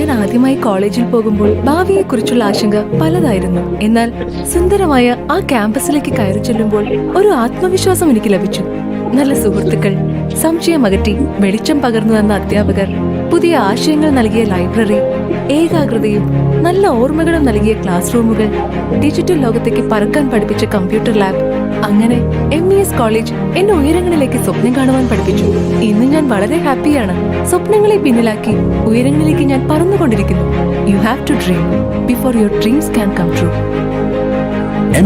ഞാൻ ആദ്യമായി കോളേജിൽ പോകുമ്പോൾ ഭാവിയെക്കുറിച്ചുള്ള ആശങ്ക പലതായിരുന്നു. എന്നാൽ സുന്ദരമായ ആ ക്യാമ്പസിലേക്ക് കയറി ചെല്ലുമ്പോൾ ഒരു ആത്മവിശ്വാസം എനിക്ക് ലഭിച്ചു. നല്ല സുഹൃത്തുക്കൾ, സംശയമകറ്റി വെളിച്ചം പകർന്നു തന്ന അധ്യാപകർ, പുതിയ ആശയങ്ങൾ നൽകിയ ലൈബ്രറി, ഏകാഗ്രതയും നല്ല ഓർമ്മകളും നൽകിയ ക്ലാസ് റൂമുകൾ, ഡിജിറ്റൽ ലോകത്തേക്ക് പറക്കാൻ പഠിപ്പിച്ച കമ്പ്യൂട്ടർ ലാബ്. അങ്ങനെ MES കോളേജ് എന്നെ ഉയരങ്ങളിലേക്ക് സ്വപ്നം കാണുവാൻ പഠിപ്പിച്ചു. ഇന്ന് ഞാൻ വളരെ ഹാപ്പിയാണ്. സ്വപ്നങ്ങളെ പിന്നിലാക്കി ഉയരങ്ങളിലേക്ക് ഞാൻ പറന്നുകൊണ്ടിരിക്കുന്നു. You have to dream before your dreams can come true.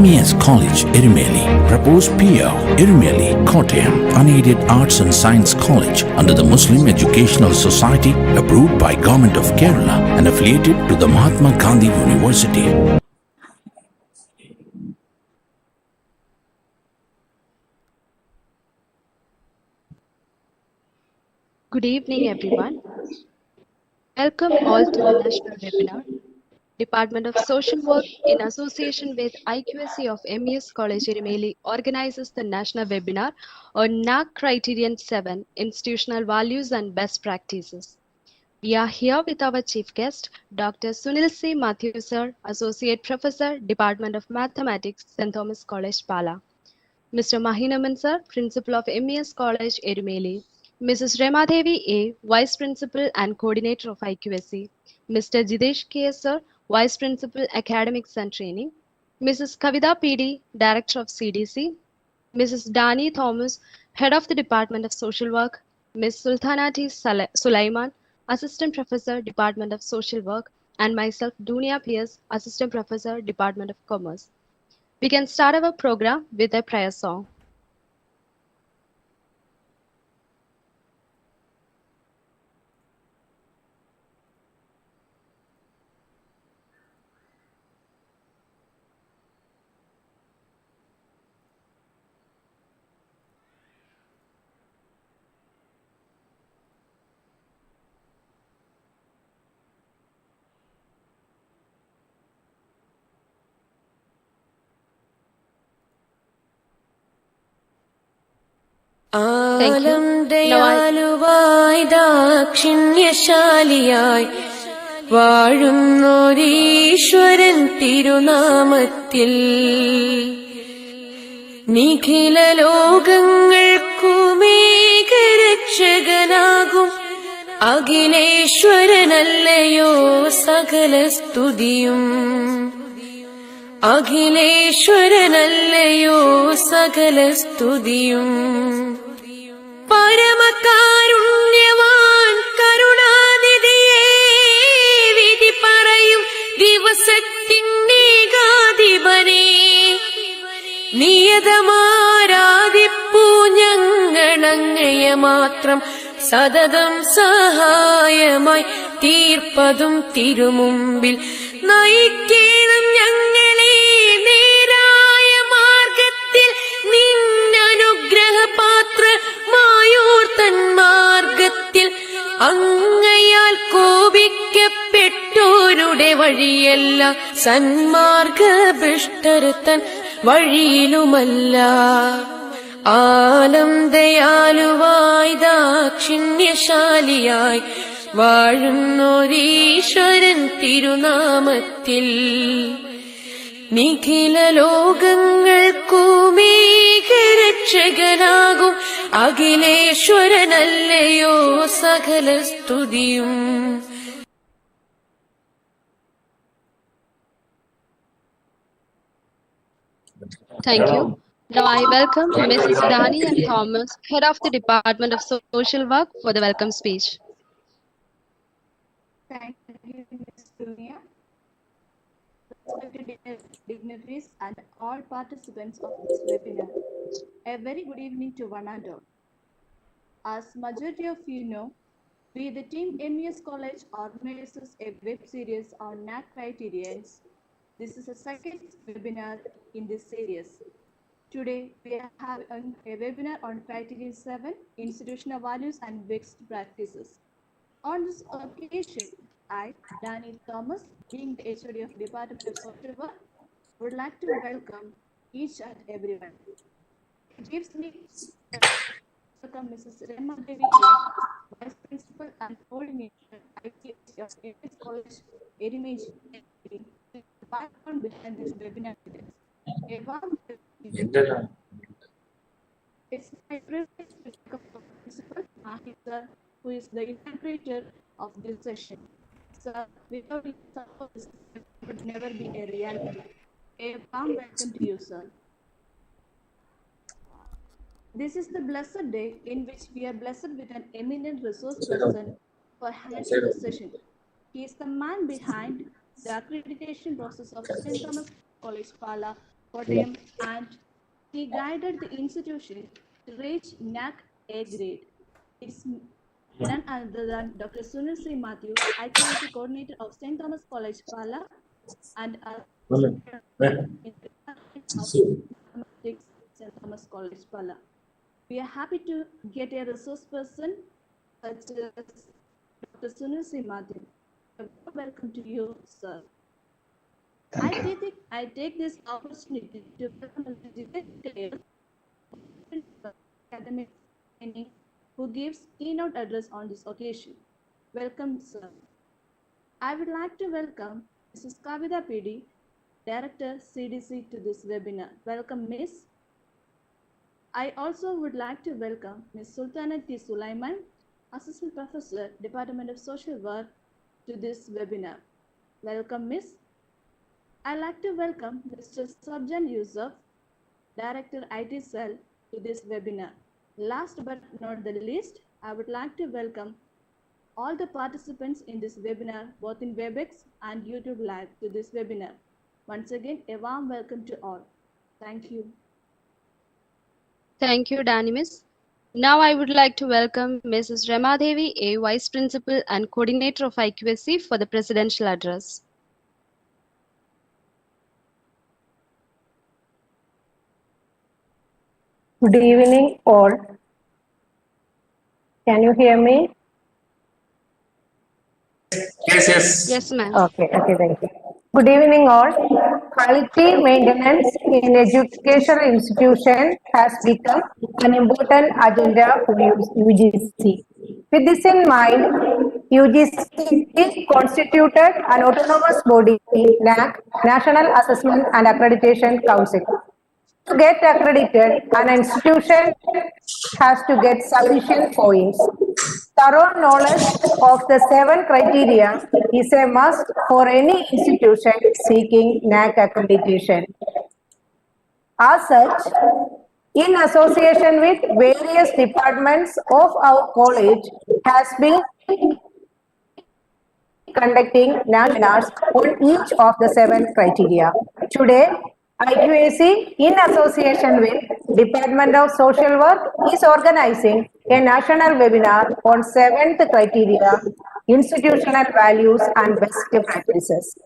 MES College, Erumeli, proposed PO, Erumeli, Kottayam, unaided Arts and Science College under the Muslim Educational Society, approved by Government of Kerala and affiliated to the Mahatma Gandhi University. Good evening, everyone. Welcome all to the national webinar. Department of Social Work, in association with IQSC of MES College Erumeli, organizes the national webinar on NAAC-Criterion VII-Institutional Values&Best practices. We are here with our chief guest, Dr.Sunil C. Mathew, sir, Associate Professor, Department of Mathematics, St. Thomas College, Pala. Mr. Mahinaman, sir, Principal of MES College Erumeli. Mrs. Remadevi A., Vice Principal and Coordinator of IQSC. Mr. Jidesh K. sir, Vice Principal, Academics and Training. Mrs. Kavita PD, Director of CDC. Mrs. Dani Thomas, Head of the Department of Social Work. Ms. Sultana T. Sulaiman, Assistant Professor, Department of Social Work. And myself, Dunia Pierce, Assistant Professor, Department of Commerce. We can start our program with a prayer song. ആലം ദയാലുവായി ദാക്ഷിണ്യശാലിയായി വാഴുന്നോരീശ്വരൻ തിരുനാമത്തിൽ നിഖില ലോകങ്ങൾക്കുമേകരക്ഷകനാകും അഖിലേശ്വരനല്ലയോ സകല സ്തുതിയും. അഖിലേശ്വരനല്ലയോ സകല സ്തുതിയും. പരമകാരുണ്യവാൻ കരുണാനിധിയേ, വിധി പറയും ദിവസത്തിന്നേകാധിപനേ, നിയതമാരാധിപ്പൂ ഞങ്ങളങ്ങയെ മാത്രം സതതം സഹായമായി തീർപ്പതും തിരുമുമ്പിൽ നയിക്കേണം ഞങ്ങളെ നേരായ മാർഗത്തിൽ. നിന്നനുഗ്രഹപാത്രമായോർ തന്മാർഗത്തിൽ അങ്ങയാൽ കോപിക്കപ്പെട്ടോരുടെ വഴിയല്ല, സന്മാർഗഭ്രഷ്ടർത്തൻ വഴിയിലുമല്ല. ആലം ദയാലുവായി ദാക്ഷിണ്യശാലിയായി വാഴുന്നോരീശ്വരൻ തിരുനാമത്തിൽ നിഖില ലോകങ്ങൾക്കുമേകരക്ഷകനാകും അഖിലേശ്വരനല്ലയോ സകല സ്തുതിയും. Thank you. Now I welcome Mrs. Dani and Thomas, Head of the Department of Social Work, for the welcome speech. Thank you, Ms. Dunia. Respected dignitaries and all participants of this webinar, a very good evening to one and all. As majority of you know, we, the team MES College, organizes a web series on NAAC criterions. This is the second webinar in this series. Today, we have a webinar on Criterion VII, Institutional Values and Best Practices. On this occasion, I, Dani Thomas, being the HOD of Department of Social Work, would like to welcome each and everyone. It gives me welcome Mrs. Remadevi A., Vice Principal and Coordinator, IQAC of MES College Erumely, the background behind this webinar today. A warm welcome to you. It's my privilege to welcome the principal, Mathew sir, who is the interpreter of this session. Sir, without your support, this would never be a reality. A warm welcome to you, sir. This is the blessed day in which we are blessed with an eminent resource person for handling the session. He is the man behind the accreditation process of St. Thomas College, Pala, Kottayam, and he guided the institution to reach NAAC-A grade. It's none other than Dr. Sunil C. Mathew, IQAC coordinator of St. Thomas College, Pala, and in mathematics, St. Thomas College, Pala. We are happy to get a resource person such as Dr. Sunil C. Mathew. Welcome to you, sir. I take this opportunity to welcome the academic training who gives keynote address on this occasion. Welcome, sir. I would like to welcome Mrs. Kavita PD, Director CDC, to this webinar. Welcome, Miss. I also would like to welcome Ms. Sultana T. Sulaiman, Assistant Professor, Department of Social Work, to this webinar. Welcome, Miss. I'd like to welcome Mr. Sabjan Yusuf, Director IT Cell, to this webinar. Last but not the least, I would like to welcome all the participants in this webinar, both in WebEx and YouTube Live, to this webinar. Once again, a warm welcome to all. Thank you. Thank you, Danimis. Now I would like to welcome Mrs. Ramadevi, a Vice Principal and Coordinator of IQAC, for the Presidential Address. Good evening, all. Can you hear me? Yes. Yes, ma'am. Okay, thank you. Good evening, all. Quality maintenance in educational institution has become an important agenda for UGC. With this in mind, UGC constituted an autonomous body, NAAC, National Assessment and Accreditation Council. To get accredited, an institution has to get sufficient points. Thorough knowledge of the 7 criteria is a must for any institution seeking NAAC accreditation. As such, in association with various departments of our college, has been conducting webinars on each of the 7 criteria. Today, IQAC, in association with Department of Social Work, is organizing a national webinar on 7th criteria, institutional values and best practices.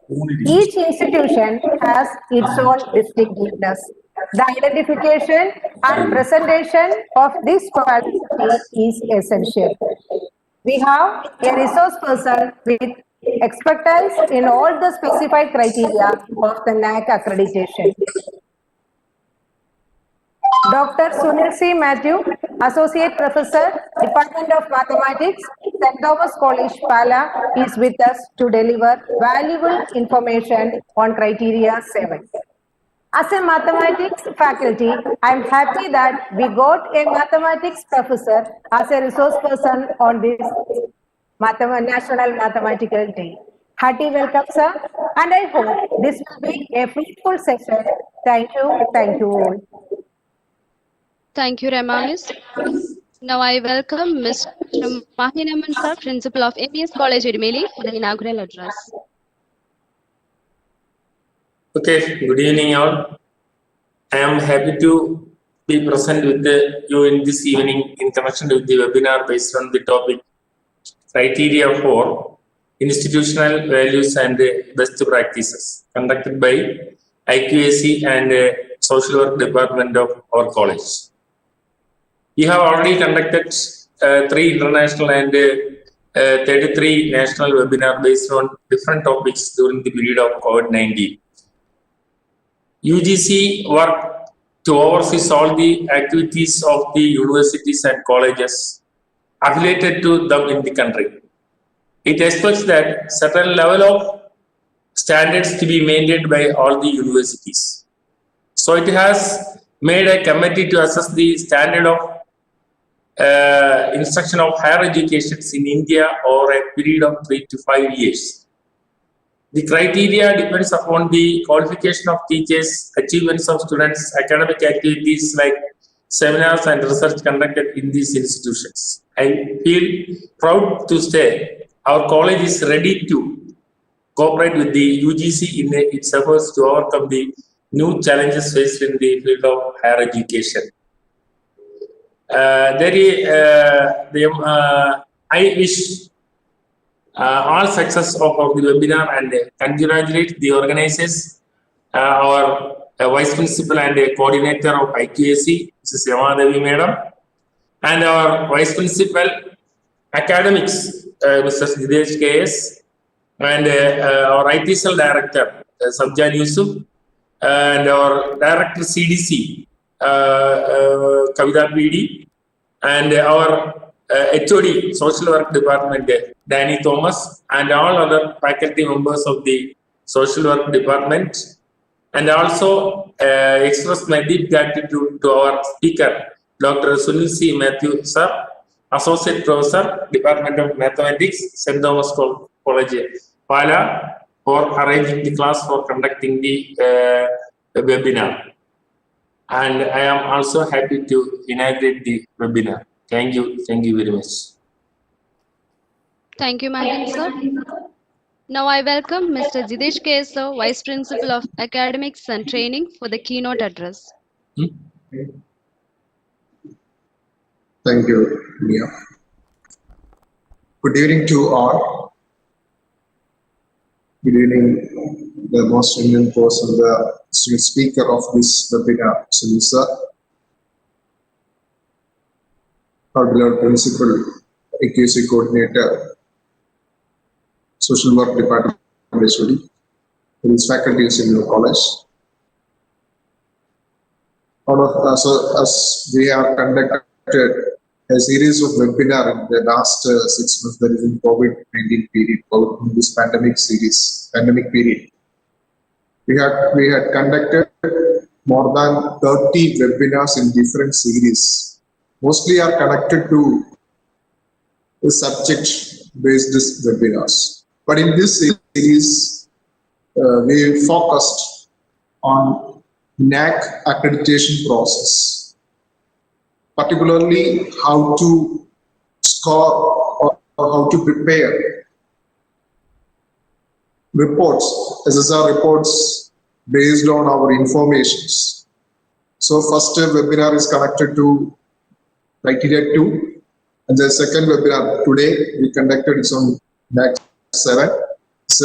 Each institution has its own distinctiveness. The identification and presentation of this quality is essential. We have a resource person with expertise in all the specified criteria of the NAAC accreditation. Dr. Sunil C. Mathew, Associate Professor, Department of Mathematics, St. Thomas College, Pala, is with us to deliver valuable information on criteria 7. As a mathematics faculty, I am happy that we got a mathematics professor as a resource person on this National Mathematical Day. Hearty welcome, sir, and I hope this will be a fruitful session. Thank you all. Thank you, Ramanis. Now I welcome Mr. Mahinaman sir, Principal of MES College Erumely, for the inaugural address. Okay, good evening all. I am happy to be present with you in this evening in connection with the webinar based on the topic Criteria for Institutional Values and Best Practices, conducted by IQAC and Social Work Department of our college. We have already conducted 3 international and 33 national webinars based on different topics during the period of COVID-19. UGC worked to oversee all the activities of the universities and colleges affiliated to them in the country. it expects that certain level of standards to be maintained by all the universities. So it has made a committee to assess the standard of instruction of higher education in India over a period of 3 to 5 years. The criteria depends upon the qualification of teachers, achievements of students, academic activities like seminars and research conducted in these institutions. I feel proud to say our college is ready to cooperate with the UGC in its efforts to overcome the new challenges faced in the field of higher education. I wish all success of the webinar and congratulate the organizers, our Vice Principal and Coordinator of IQAC, Mrs. Yamadevi Madam, and our Vice Principal Academics, Mr. Jidesh KS, and our IT Cell Director, Sabjan Yusuf, and our Director CDC, Kavita PD, and our HOD Social Work Department, Danny Thomas, and all other faculty members of the Social Work Department, and also express my deep gratitude to our speaker, Dr. Sunil C. Mathew, sir, Associate Professor, Department of Mathematics, St. Thomas College, Pala, for arranging the class for conducting the webinar. And I am also happy to inaugurate the webinar. Thank you very much. Thank you, Mahesh sir. Now I welcome Mr. Jidesh Keso, Vice Principal of Academics and Training, for the keynote address. Thank you, Mia. Good evening to all. Good evening, the most eminent person, the speaker of this webinar, Sunil sir, our beloved Principal, AQC Coordinator, Social Work Department, HOD, his faculties in your college. So as we have conducted a series of webinars in the last 6 months, that is in COVID-19 period, in this pandemic period. We had conducted more than 30 webinars in different series. Mostly are connected to the subject-based webinars. But in this series, we focused on NAAC accreditation process, particularly how to score or how to prepare reports, SSR reports based on our informations. So first webinar is connected to criteria 2, and the second webinar today we conducted is on NAAC 7. It's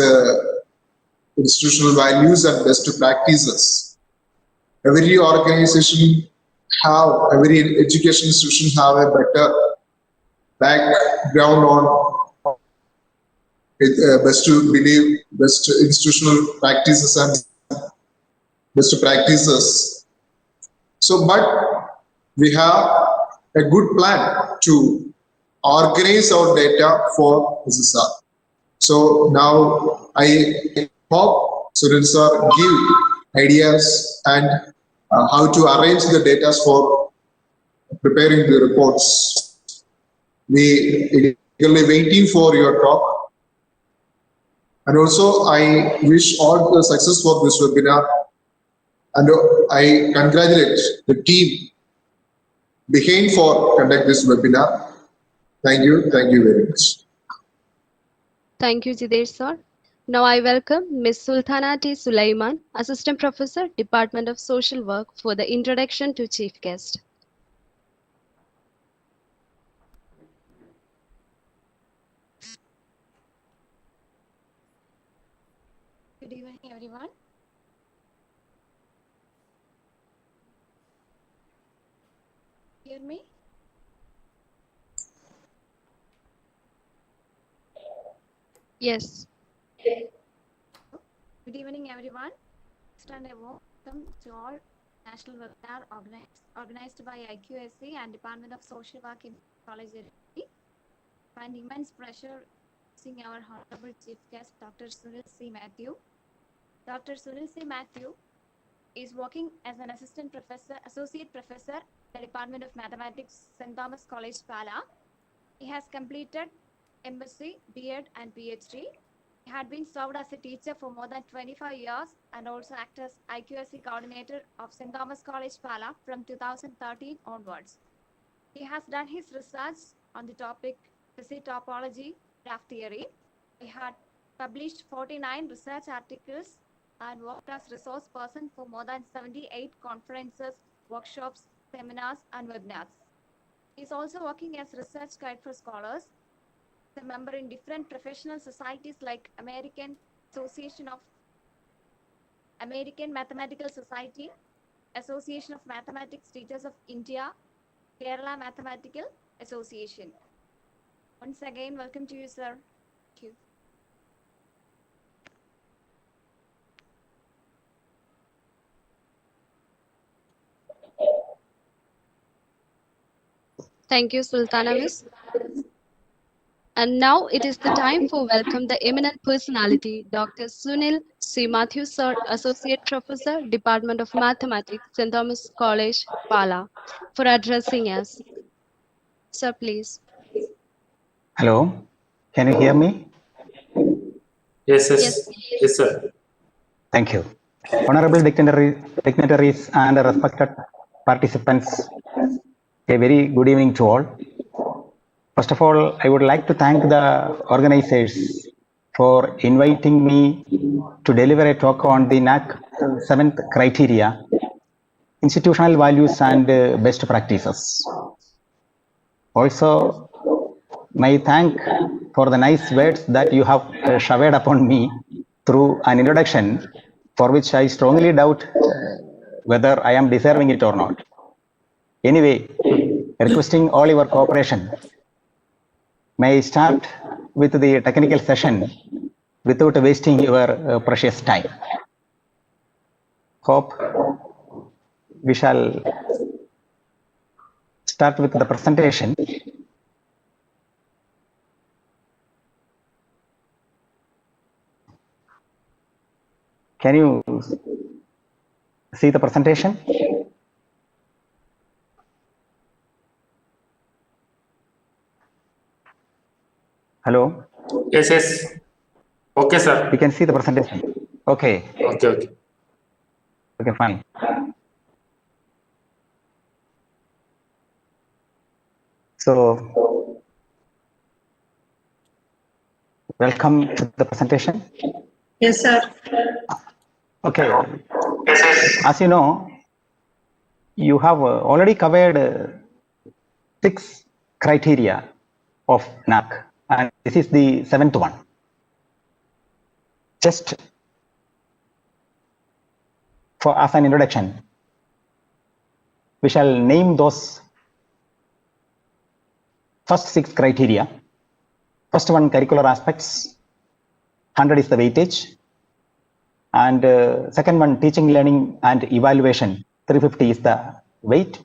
institutional values and best practices. Every organization every education institution have a better background on best institutional practices and best practices. So, but we have a good plan to organize our data for SSR. So now I hope Sunil sir give ideas and how to arrange the data for preparing the reports. We eagerly waiting for your talk. And also I wish all the success for this webinar. And I congratulate the team behind for conduct this webinar. Thank you very much. Thank you, Jidesh sir. Now I welcome Ms. Sulthana T. Sulaiman, Assistant Professor, Department of Social Work, for the introduction to Chief Guest. Good evening, everyone. Hear me? Yes. Good evening, everyone. And a welcome to all national webinar organized by IQAC and Department of Social Work in College. Find immense pressure introducing our honorable chief guest, Dr. Sunil C. Mathew. Dr. Sunil C. Mathew is working as an assistant professor, associate professor at the Department of Mathematics, St. Thomas College, Pala. He has completed MSc, B.Ed and PhD. He had been served as a teacher for more than 25 years and also acted as IQSC coordinator of St. Thomas College, Pala from 2013 onwards. He has done his research on the topic Physics topology, graph theory. He had published 49 research articles and worked as resource person for more than 78 conferences, workshops, seminars, and webinars. He is also working as research guide for scholars. He is a member in different professional societies like American Mathematical Society, Association of Mathematics Teachers of India, Kerala Mathematical Association. Once again, welcome to you, sir. Thank you. Thank you, Sultana Miss. And now it is the time for welcome the eminent personality, Dr. Sunil C. Mathew, Sir, Associate Professor, Department of Mathematics, St. Thomas College, Pala, for addressing us. Sir, please. Hello, can you hear me? Yes, Yes. sir. Thank you. Honorable dignitaries and respected participants, a very good evening to all. First of all, I would like to thank the organizers for inviting me to deliver a talk on the NAAC 7th criteria, institutional values and best practices. Also, my thank for the nice words that you have showered upon me through an introduction, for which I strongly doubt whether I am deserving it or not. Anyway, requesting all your cooperation, may I start with the technical session without wasting your precious time. Hope we shall start with the presentation. Can you see the presentation? Hello? Yes. Okay, sir. You can see the presentation. Okay. Okay. Okay, fine. So, welcome to the presentation. Yes, sir. Okay. As you know, you have already covered 6 criteria of NAAC, and this is the 7th one. Just as an introduction, we shall name those first 6 criteria. First one, curricular aspects. 100 is the weightage. And second one, teaching, learning and evaluation. 350 is the weight.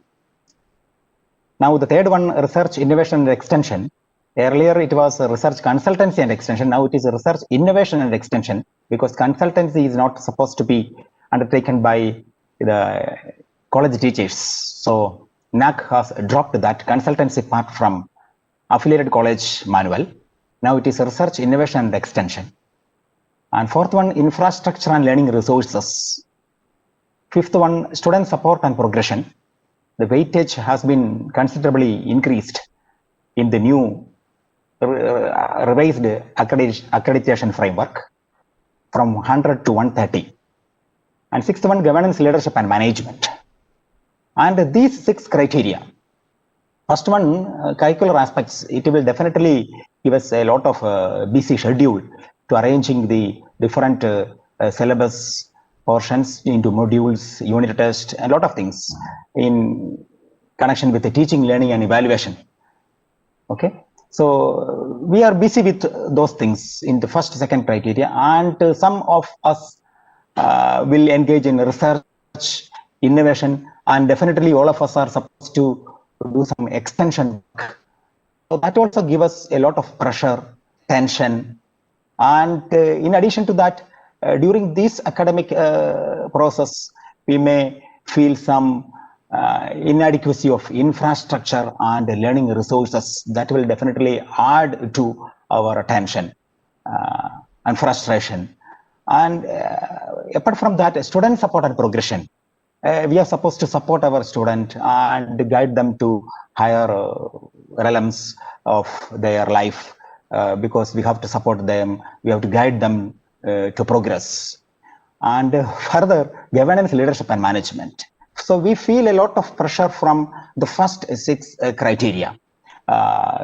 Now the third one, research, innovation and extension. Earlier it was research consultancy and extension. Now it is research, innovation and extension, because consultancy is not supposed to be undertaken by the college teachers. So NAAC has dropped that consultancy part from affiliated college manual. Now it is research, innovation and extension. And fourth one, infrastructure and learning resources. Fifth one, student support and progression. The weightage has been considerably increased in the new revised accreditation framework from 100 to 130. And sixth one, governance, leadership and management. And these 6 criteria, first one, curricular aspects, it will definitely give us a lot of busy schedule to arranging the different syllabus portions into modules, unit test, a lot of things in connection with the teaching, learning and evaluation. Okay, so we are busy with those things in the first, second criteria, and some of us will engage in research, innovation, and definitely all of us are supposed to do some extension work. So that also gives us a lot of pressure tension. And in addition to that, during this academic process, we may feel some inadequacy of infrastructure and learning resources that will definitely add to our tension and frustration. And apart from that, student support and progression. We are supposed to support our student and guide them to higher realms of their life because we have to support them, we have to guide them to progress. And further, governance, leadership, and management. So we feel a lot of pressure from the first 6 criteria.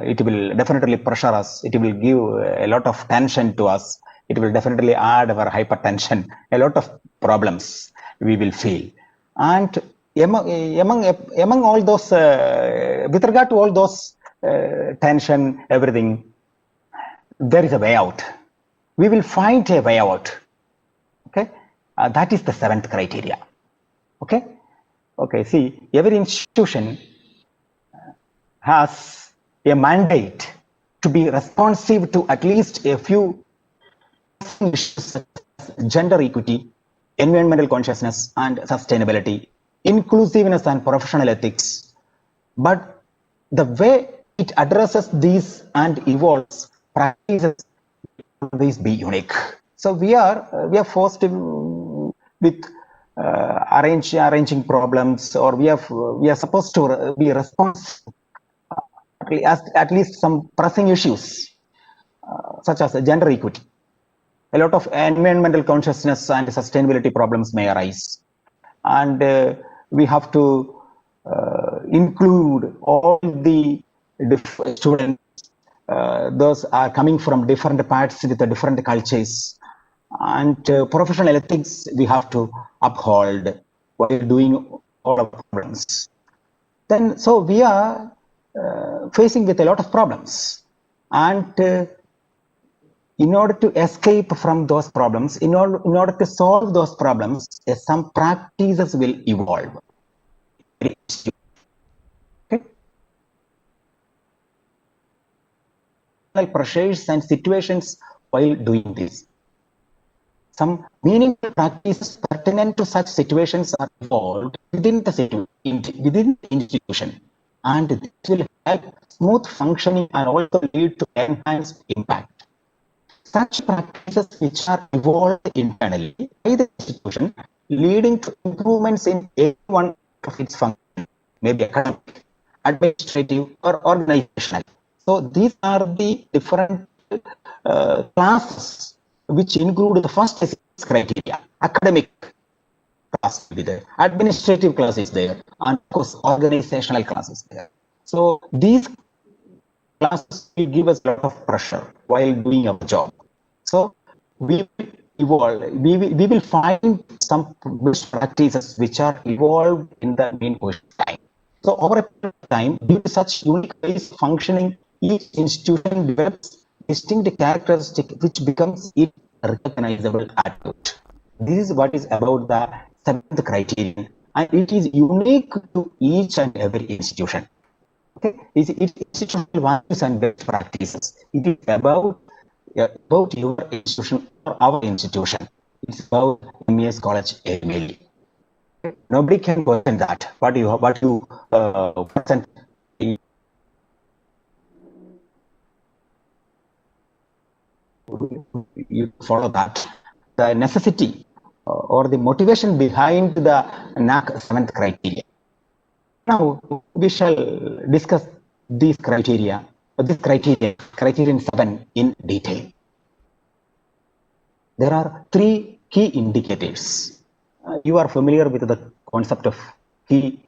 It will definitely pressure us. It will give a lot of tension to us. It will definitely add our hypertension. A lot of problems we will feel. And among all those, with regard to all those tension, everything, there is a way out. We will find a way out. Okay, that is the 7th criteria. Okay. See, every institution has a mandate to be responsive to at least a few issues such as gender equity, environmental consciousness and sustainability, inclusiveness and professional ethics. But the way it addresses these and evolves practices will always be unique. So we are forced with arranging problems, or we are supposed to be responsible at least some pressing issues such as gender equity. A lot of environmental consciousness and sustainability problems may arise, and we have to include all the students. Those are coming from different parts with the different cultures, and professional ethics we have to uphold while doing all of the problems. Then, so we are facing with a lot of problems, and in order to escape from those problems, in order to solve those problems, some practices will evolve. Okay. Pressures and situations while doing this. Some meaningful practices pertinent to such situations are evolved within the institution, and this will help smooth functioning and also lead to enhanced impact. Such practices which are evolved internally by the institution, leading to improvements in every one of its functions, maybe academic, administrative, or organizational. So these are the different classes which include the first 6 criteria. Academic class will be there, administrative class is there, and of course organizational class is there. So these classes will give us a lot of pressure while doing our job. So we will evolve. We will find some best practices which are evolved in the main course of time. So over a period of time, due to such unique ways functioning, each institution develops distinct characteristic which becomes its recognizable attribute. This is what is about the 7th criterion, and it is unique to each and every institution. Okay, it's institutional values and best practices. It is about your institution or our institution. It's about MES College Erimeli. Nobody can question that. What you present. You follow that. The necessity or the motivation behind the NAAC 7th criteria. Now we shall discuss these criteria, criterion 7 in detail. There are 3 key indicators. You are familiar with the concept of key.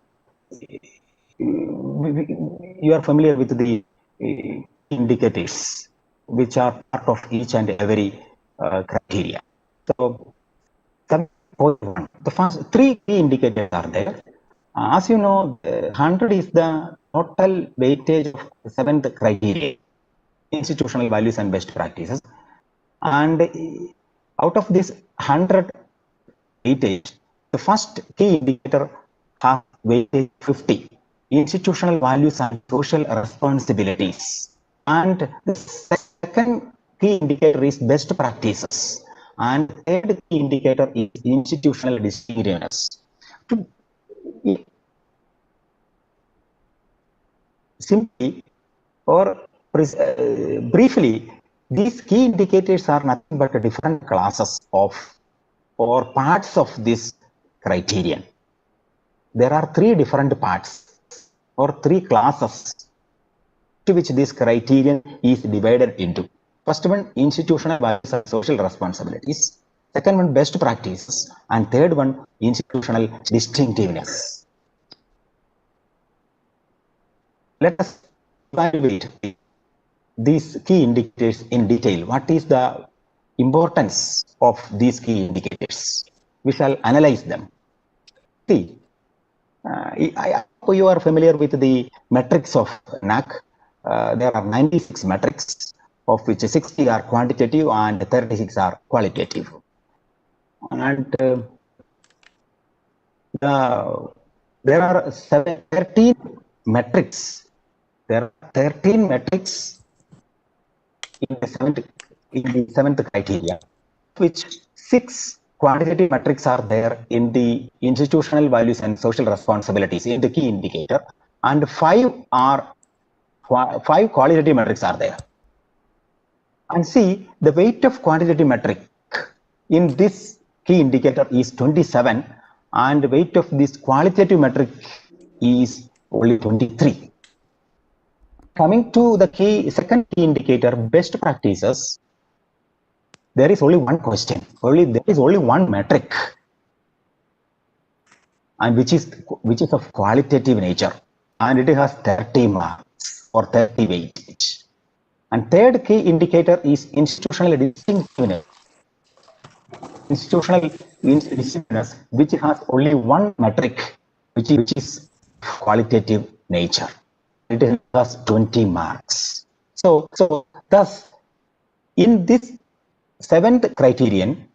You are familiar with the indicators which are part of each and every criteria. So the first 3 key indicators are there. As you know, 100 is the total weightage of the 7th criteria, institutional values and best practices. And out of this 100 weightage, the first key indicator has weightage 50, institutional values and social responsibilities. And the second key indicator is best practices, and third key indicator is institutional distinctiveness. Simply or briefly, these key indicators are nothing but different classes of or parts of this criterion. There are three different parts or three classes to which this criterion is divided into. First one, institutional values and social responsibilities. Second one, best practices. And third one, institutional distinctiveness. Let us evaluate these key indicators in detail. What is the importance of these key indicators? We shall analyze them. See, you are familiar with the metrics of NAAC. There are 96 metrics, of which 60 are quantitative and 36 are qualitative. And there are 13 metrics. There are 13 metrics in the seventh criteria, which 6 quantitative metrics are there in the institutional values and social responsibilities in the key indicator, and 5 qualitative metrics are there. And see, the weight of quantitative metric in this key indicator is 27, and the weight of this qualitative metric is only 23. Coming to the second key indicator, best practices, there is only one question. There is only one metric, and which is of qualitative nature, and it has 30 marks or 30 weightage. And third key indicator is institutional distinctiveness. Institutional distinctiveness, which has only one metric, which is qualitative nature. It has 20 marks. So thus, in this seventh criterion,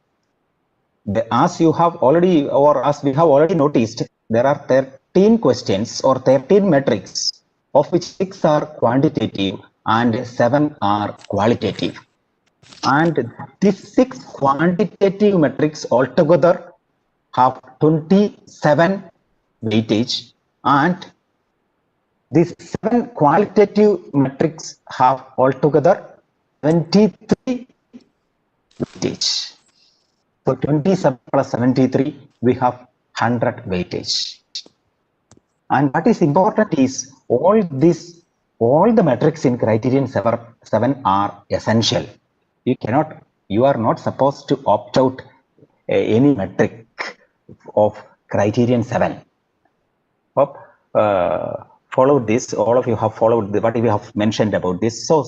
as you have already, or as we have already noticed, there are 13 questions or 13 metrics, of which 6 are quantitative and 7 are qualitative. And these 6 quantitative metrics altogether have 27 weightage, and these 7 qualitative metrics have altogether 23 weightage. So 27 plus 73, we have 100 weightage. And what is important is all the metrics in criterion 7 are essential. You are not supposed to opt out any metric of criterion 7. Followed this, all of you have followed what we have mentioned about this. So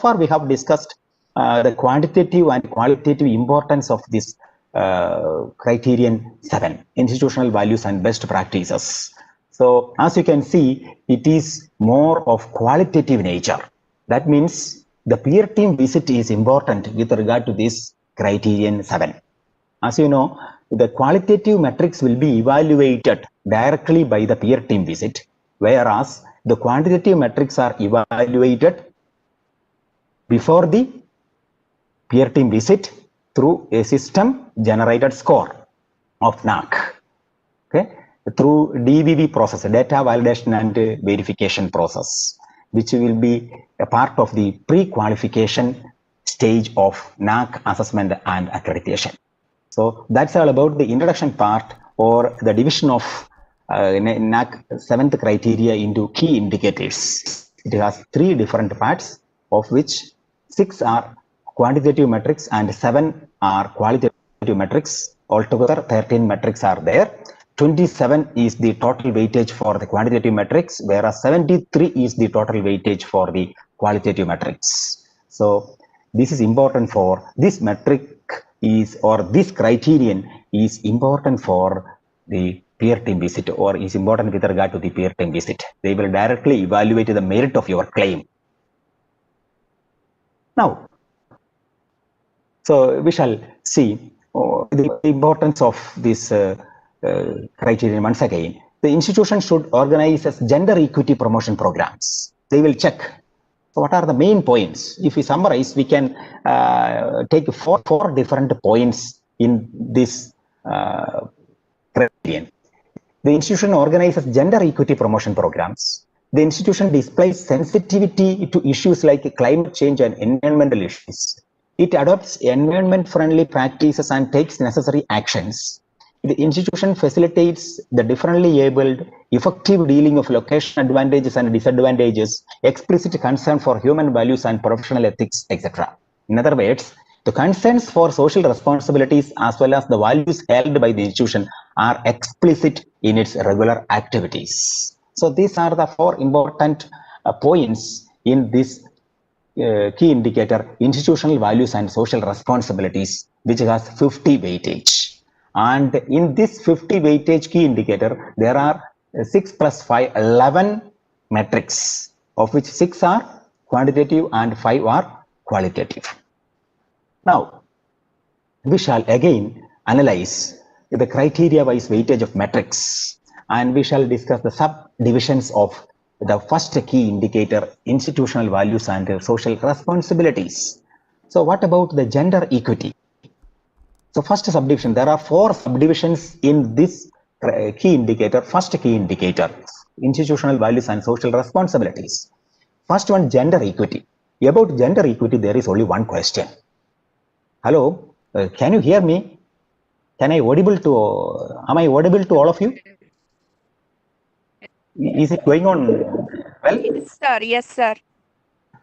far we have discussed the quantitative and qualitative importance of this criterion 7, institutional values and best practices. So as you can see, it is more of qualitative nature. That means the peer team visit is important with regard to this criterion 7. As you know, the qualitative metrics will be evaluated directly by the peer team visit, whereas the quantitative metrics are evaluated before the peer team visit through a system generated score of NAAC, okay, through DVV process, data validation and verification process, which will be a part of the pre-qualification stage of NAAC assessment and accreditation. So that's all about the introduction part, or the division of NAAC 7th criteria into key indicators. It has 3 different parts, of which 6 are quantitative metrics and 7 are qualitative metrics. Altogether 13 metrics are there. 27 is the total weightage for the quantitative metrics, whereas 73 is the total weightage for the qualitative metrics. So this is important for this metric is, or this criterion is important for the peer team visit, or is important with regard to the peer team visit. They will directly evaluate the merit of your claim. Now, so we shall see the importance of this criterion once again. The institution should organize as gender equity promotion programs. They will check So what are the main points? If we summarize, we can take four different points in this criterion. The institution organizes gender equity promotion programs. The institution displays sensitivity to issues like climate change and environmental issues. It adopts environment-friendly practices and takes necessary actions. The institution facilitates the differently abled, effective dealing of location advantages and disadvantages, explicit concern for human values and professional ethics, etc. In other words, the concerns for social responsibilities as well as the values held by the institution are explicit in its regular activities. So these are the four important points in this key indicator, institutional values and social responsibilities, which has 50 weightage. And in this 50 weightage key indicator, there are 6 plus 5, 11 metrics, of which 6 are quantitative and 5 are qualitative. Now, we shall again analyze the criteria-wise weightage of metrics, and we shall discuss the subdivisions of the first key indicator, institutional values and social responsibilities. So what about the gender equity? So first subdivision, there are 4 subdivisions in this key indicator, first key indicator, institutional values and social responsibilities. First one, gender equity. About gender equity, there is only one question. Hello, can you hear me? Am I audible to all of you? Is it going on well? Yes, sir. Yes, sir.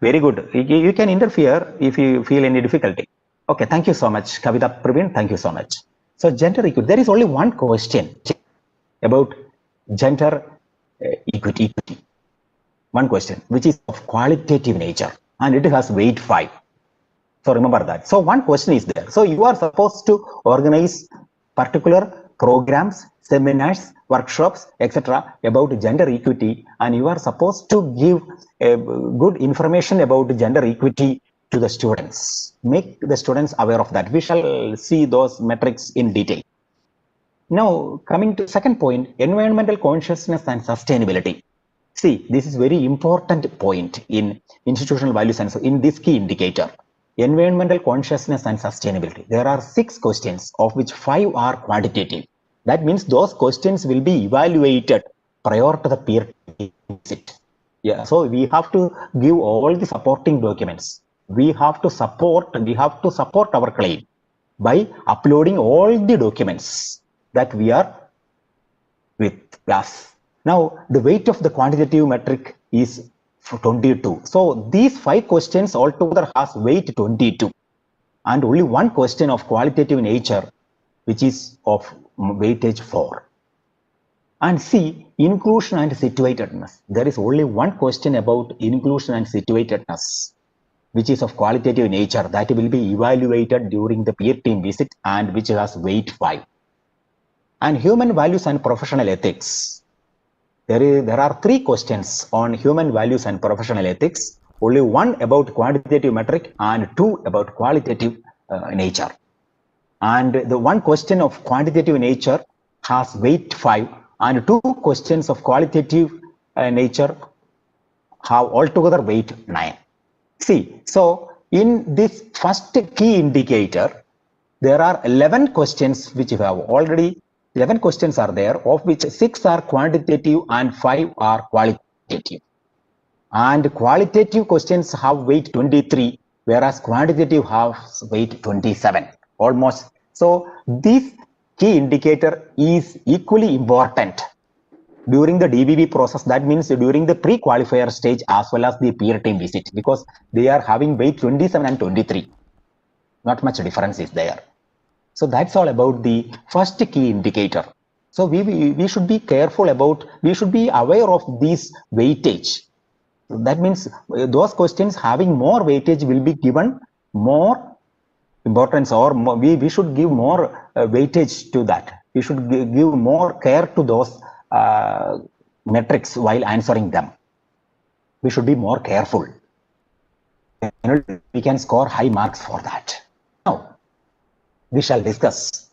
Very good. You can interfere if you feel any difficulty. Okay, thank you so much, Kavita Praveen. Thank you so much. So gender equity, there is only one question about gender equity. One question, which is of qualitative nature, and it has weight 5. So remember that. So one question is there. So you are supposed to organize particular programs, seminars, workshops, etc. about gender equity, and you are supposed to give good information about gender equity to the students. Make the students aware of that. We shall see those metrics in detail. Now, coming to second point, environmental consciousness and sustainability. See, this is very important point in institutional values and so in this key indicator. Environmental consciousness and sustainability. There are 6 questions, of which 5 are quantitative. That means those questions will be evaluated prior to the peer visit. Yeah, so we have to give all the supporting documents. We have to support our claim by uploading all the documents that we are with us. Now, the weight of the quantitative metric is 22. So these 5 questions altogether has weight 22, and only one question of qualitative nature, which is of weightage 4. And see, inclusion and situatedness. There is only one question about inclusion and situatedness, which is of qualitative nature, that will be evaluated during the peer team visit and which has weight 5. And human values and professional ethics. There are 3 questions on human values and professional ethics, only one about quantitative metric and 2 about qualitative nature. And the one question of quantitative nature has weight 5, and 2 questions of qualitative nature have altogether weight 9. See, so in this first key indicator, there are 11 questions which you have already, 11 questions are there, of which 6 are quantitative and 5 are qualitative. And qualitative questions have weight 23, whereas quantitative has weight 27, almost. So this key indicator is equally important during the DBV process. That means during the pre-qualifier stage as well as the peer team visit, because they are having weight 27 and 23. Not much difference is there. So that's all about the first key indicator. So we should be careful about, we should be aware of this weightage. That means those questions having more weightage will be given more importance, or more, we should give more weightage to that. We should give more care to those metrics while answering them. We should be more careful. We can score high marks for that. Now, we shall discuss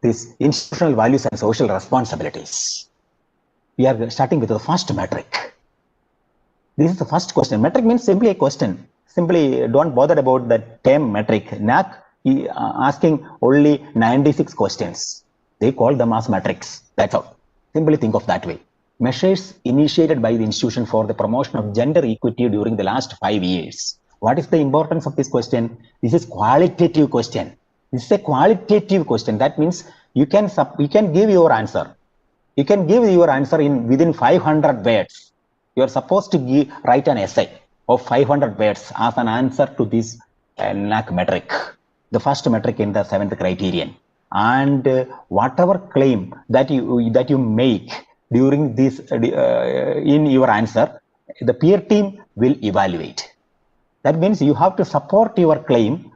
these institutional values and social responsibilities. We are starting with the first metric. This is the first question. Metric means simply a question. Simply don't bother about the term metric. NAAC asking only 96 questions. They call them as metrics. That's all. Simply think of that way. Measures initiated by the institution for the promotion of gender equity during the last 5 years. What is the importance of this question? This is qualitative question. This is a qualitative question. That means you can give your answer. You can give your answer within 500 words. You are supposed to write an essay of 500 words as an answer to this NAAC metric, the first metric in the 7th criterion. And whatever claim that you make during this in your answer, the peer team will evaluate. That means you have to support your claim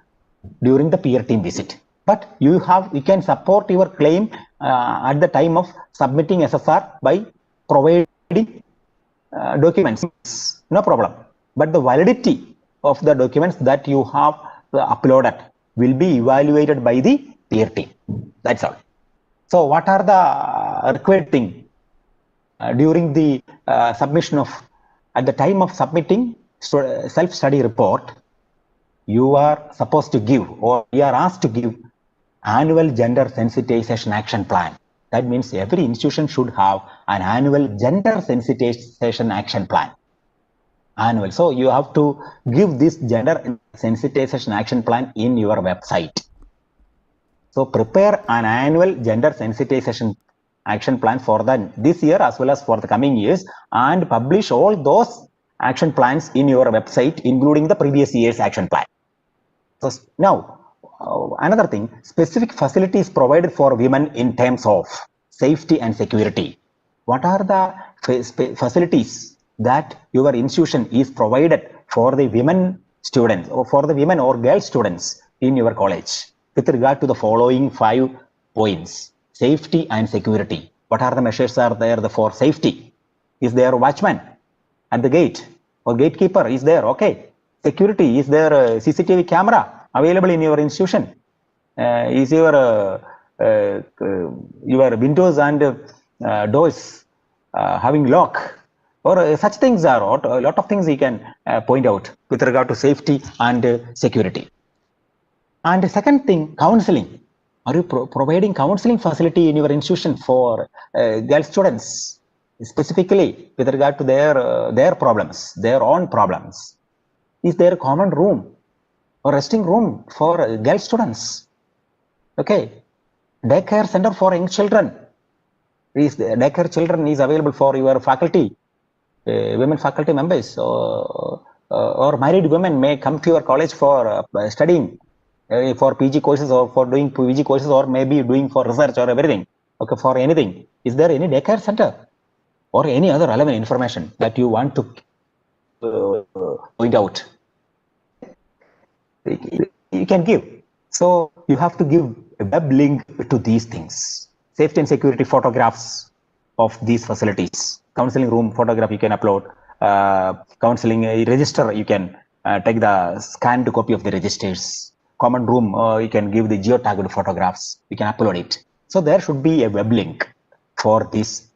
during the peer team visit. But you can support your claim at the time of submitting SSR by providing documents, no problem. But the validity of the documents that you have uploaded will be evaluated by the peer team. That's all. So what are the required things during the submission of, at the time of submitting self-study report, you are supposed to give, or you are asked to give, annual gender sensitization action plan. That means every institution should have an annual gender sensitization action plan. Annual. So you have to give this gender sensitization action plan in your website. So prepare an annual gender sensitization action plan for this year as well as for the coming years, and publish all those action plans in your website, including the previous year's action plan. So now, another thing, specific facilities provided for women in terms of safety and security. What are the facilities that your institution is provided for the women students, or for the women or girl students in your college, with regard to the following 5 points? Safety and security. What are the measures are there for safety? Is there a watchman at the gate, or gatekeeper is there? Okay. Security, is there a CCTV camera available in your institution? Is your windows and doors having lock? Or such things are, a lot of things you can point out with regard to safety and security. And the second thing, counseling. Are you providing counseling facility in your institution for girl students, specifically with regard to their problems, their own problems? Is there a common room or resting room for girl students? Okay. Daycare center for young children. Daycare children is available for your faculty, women faculty members, or married women may come to your college for studying, for PG courses, or for doing PG courses, or maybe doing for research or everything. Okay, for anything. Is there any daycare center or any other relevant information that you want to point out? You can give. So you have to give a web link to these things. Safety and security photographs of these facilities. Counseling room photograph you can upload. Counseling register, you can take the scanned copy of the registers. Common room, you can give the geotagged photographs. You can upload it. So there should be a web link for this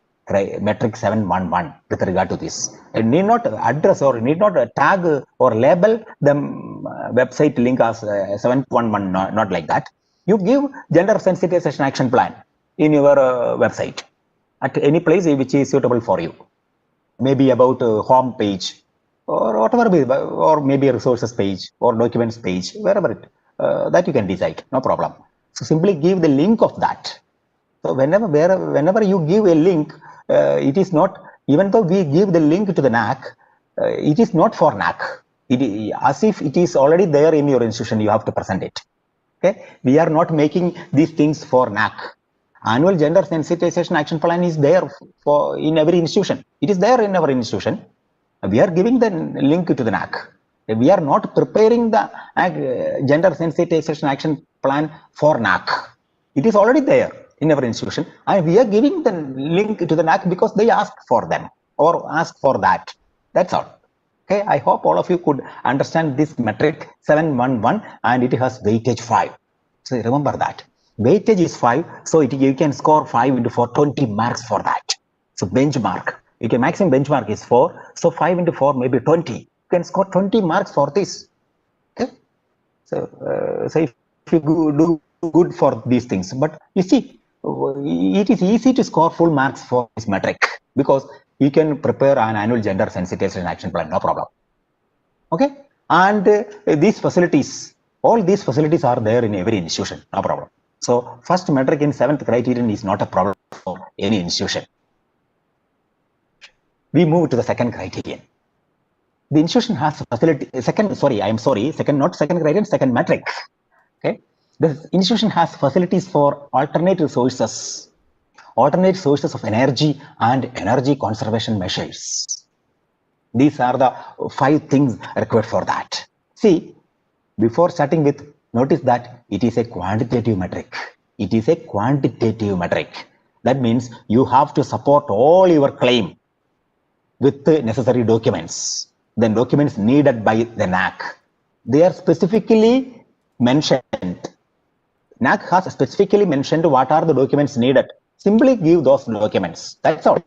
metric 711 with regard to this. It need not address or need not tag or label the website link as 711, not like that. You give gender sensitization action plan in your website at any place which is suitable for you. Maybe about home page or whatever, or maybe a resources page or documents page, wherever that you can decide, no problem. So simply give the link of that. So whenever you give a link, it is not, even though we give the link to the NAAC, it is not for NAAC. As if it is already there in your institution, you have to present it. Okay, we are not making these things for NAAC. Annual gender sensitization action plan is there for in every institution. It is there in our institution. We are giving the link to the NAAC. We are not preparing the gender sensitization action plan for NAAC. It is already there in our institution, and we are giving the link to the NAAC because they ask for them or ask for that. That's all. Okay, I hope all of you could understand this metric 711, and it has weightage 5. So remember that. Weightage is 5, so you can score 5 into 4, 20 marks for that. So benchmark. maximum benchmark is 4. So 5 into 4 may be 20. You can score 20 marks for this. Okay. So if you do good for these things, but you see, it is easy to score full marks for this metric because you can prepare an annual gender sensitization action plan, no problem. Okay. And these facilities, all these facilities are there in every institution, no problem. So first metric in 7th criterion is not a problem for any institution. We move to the second criterion. The institution has facility, second metric. Okay. The institution has facilities for alternate sources of energy and energy conservation measures. These are the 5 things required for that. See, before starting with, notice that it is a quantitative metric. It is a quantitative metric. That means you have to support all your claim with the necessary documents. The documents needed by the NAAC. They are specifically mentioned. NAAC has specifically mentioned what are the documents needed. Simply give those documents. That's all.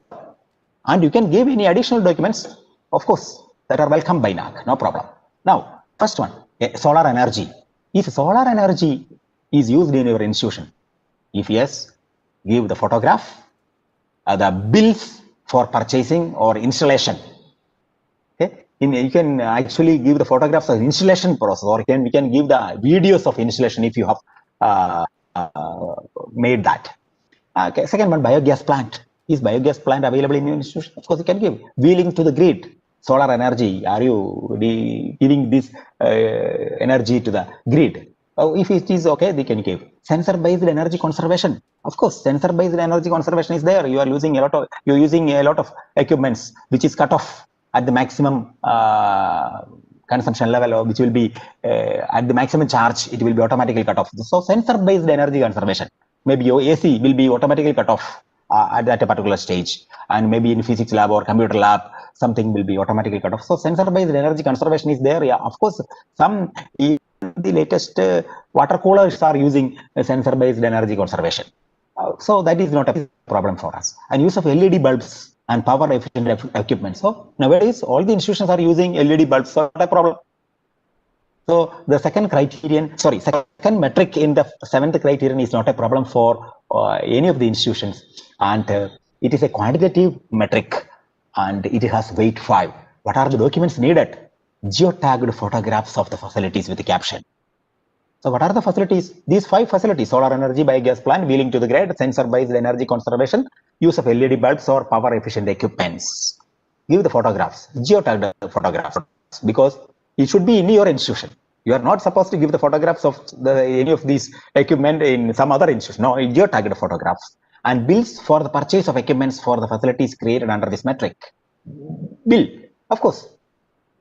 And you can give any additional documents, of course, that are welcome by NAAC. No problem. Now, first one, solar energy. If solar energy is used in your institution, if yes, give the photograph, the bills for purchasing or installation. Okay, you can actually give the photographs of installation process, or we can give the videos of installation if you have made that. Okay, second one, biogas plant. Is biogas plant available in your institution? Of course, you can give. Wheeling to the grid. Solar energy. Are you giving this energy to the grid? If it is okay, they can give. Sensor-based energy conservation. Of course, sensor-based energy conservation is there. You are using a lot of equipments which is cut off at the maximum consumption level, or which will be at the maximum charge. It will be automatically cut off. So sensor-based energy conservation. Maybe your AC will be automatically cut off at a particular stage, and maybe in physics lab or computer lab, something will be automatically cut off. So sensor-based energy conservation is there. Yeah, of course, some the latest water coolers are using sensor-based energy conservation. So that is not a problem for us. And use of LED bulbs and power efficient equipment. So nowadays, all the institutions are using LED bulbs, so not a problem. So the second metric in the 7th criterion is not a problem for any of the institutions, and it is a quantitative metric, and it has weight 5. What are the documents needed? Geotagged photographs of the facilities with the caption. So what are the facilities? These 5 facilities: solar energy, biogas plant, wheeling to the grid, sensor-based energy conservation, use of LED bulbs or power efficient equipments. Give the photographs, geotagged photographs, because it should be in your institution. You are not supposed to give the photographs of any of these equipment in some other institution. No, geotagged photographs. And bills for the purchase of equipments for the facilities created under this metric. Bill, of course.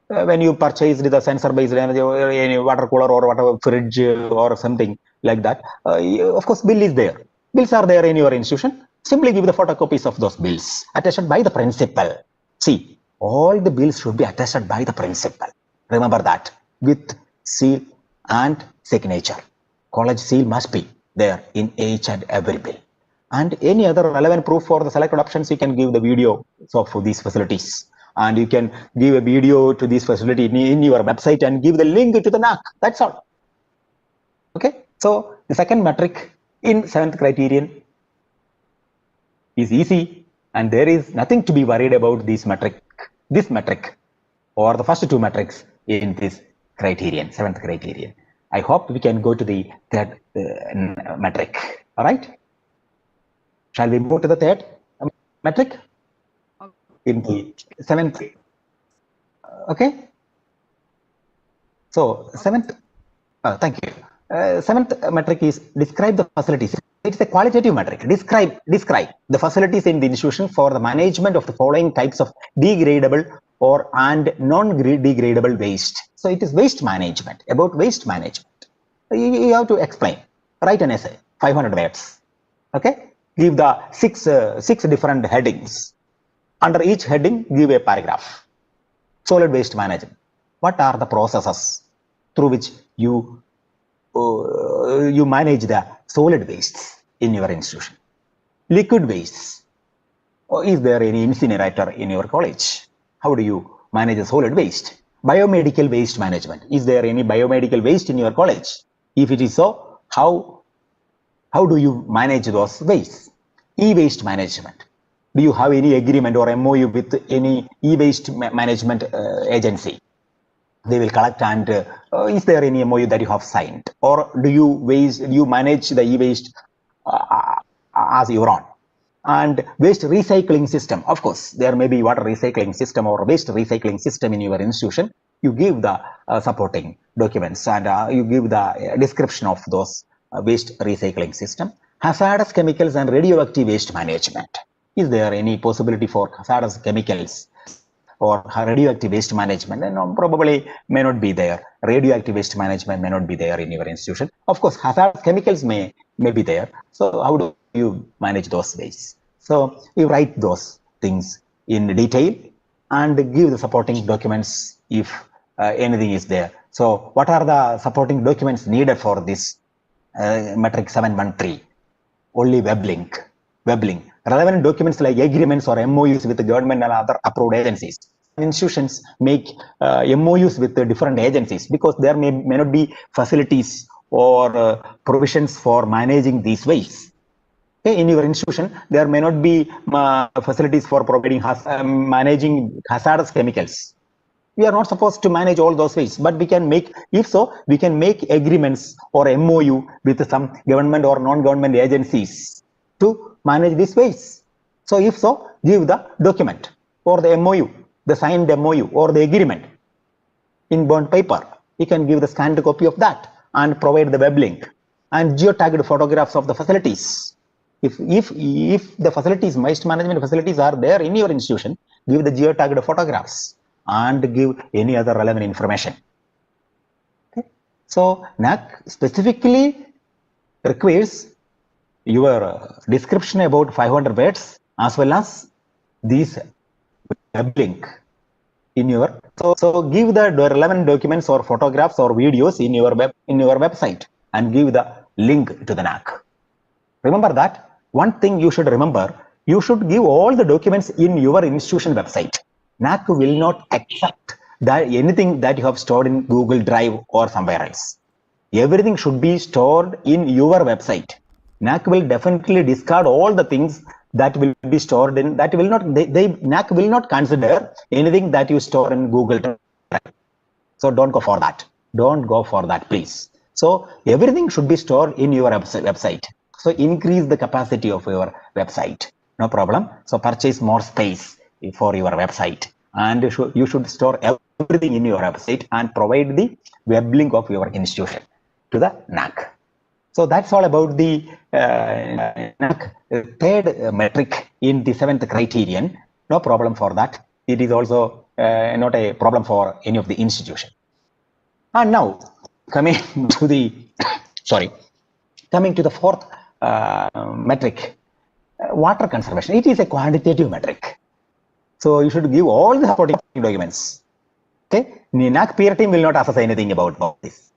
When you purchased the sensor-based energy, or any water cooler or whatever, fridge or something like that, of course, bill is there. Bills are there in your institution. Simply give the photocopies of those bills attested by the principal. See, all the bills should be attested by the principal. Remember that, with seal and signature. College seal must be there in each and every bill. And any other relevant proof for the selected options, you can give the video of these facilities. And you can give a video to this facility in your website and give the link to the NAAC. That's all. Okay. So the second metric in 7th criterion is easy, and there is nothing to be worried about this metric, or the first 2 metrics in this criterion, 7th criterion. I hope we can go to the third metric. All right. Shall we move to the third metric in the 7th? Okay. So 7th, thank you. 7th metric is describe the facilities. It's a qualitative metric. Describe the facilities in the institution for the management of the following types of degradable and non-degradable waste. So it is waste management, about waste management. You have to explain, write an essay, 500 words. Okay. Give the six different headings. Under each heading, give a paragraph. Solid waste management. What are the processes through which you manage the solid wastes in your institution? Liquid wastes. Or is there any incinerator in your college? How do you manage the solid waste? Biomedical waste management. Is there any biomedical waste in your college? If it is so, how do you manage those wastes? E-waste management. Do you have any agreement or MOU with any e-waste management agency? They will collect, and is there any MOU that you have signed? Or do you manage the e-waste as your own? And waste recycling system. Of course, there may be water recycling system or waste recycling system in your institution. You give the supporting documents, and you give the description of those waste recycling system. Hazardous chemicals and radioactive waste management. Is there any possibility for hazardous chemicals or radioactive waste management? And probably may not be there. Radioactive waste management may not be there in your institution. Of course, hazardous chemicals may be there. So how do you manage those wastes? So you write those things in detail and give the supporting documents if anything is there. So what are the supporting documents needed for this metric 713? Only web link. Relevant documents like agreements or MOUs with the government and other approved agencies. Institutions make MOUs with the different agencies because there may not be facilities or provisions for managing these wastes. Okay, in your institution, there may not be facilities for providing managing hazardous chemicals. We are not supposed to manage all those wastes, but we can make, if so, we can make agreements or MOU with some government or non-government agencies to manage these wastes. So if so, give the document or the MOU, the signed MOU or the agreement in bond paper. You can give the scanned copy of that and provide the web link and geotagged photographs of the facilities. If the facilities, waste management facilities are there in your institution, give the geotagged photographs and give any other relevant information. Okay. So NAAC specifically requires your description about 500 words as well as these web link in your, so give the relevant documents or photographs or videos in your website and give the link to the NAAC. Remember that one thing you should remember, you should give all the documents in your institution website. NAAC will not accept that anything that you have stored in Google Drive or somewhere else. Everything should be stored in your website. NAAC will definitely discard all the things that will be stored in, that will not, NAAC will not consider anything that you store in Google Drive. So don't go for that. Don't go for that, please. So everything should be stored in your website. So increase the capacity of your website. No problem. So purchase more space for your website, and you should store everything in your website and provide the web link of your institution to the NAAC. So that's all about the NAAC third metric in the 7th criterion. No problem for that. It is also not a problem for any of the institution. And now coming to the coming to the 4th metric, water conservation. It is a quantitative metric. So you should give all the supporting documents. Okay, NAAC peer team will not assess anything about this.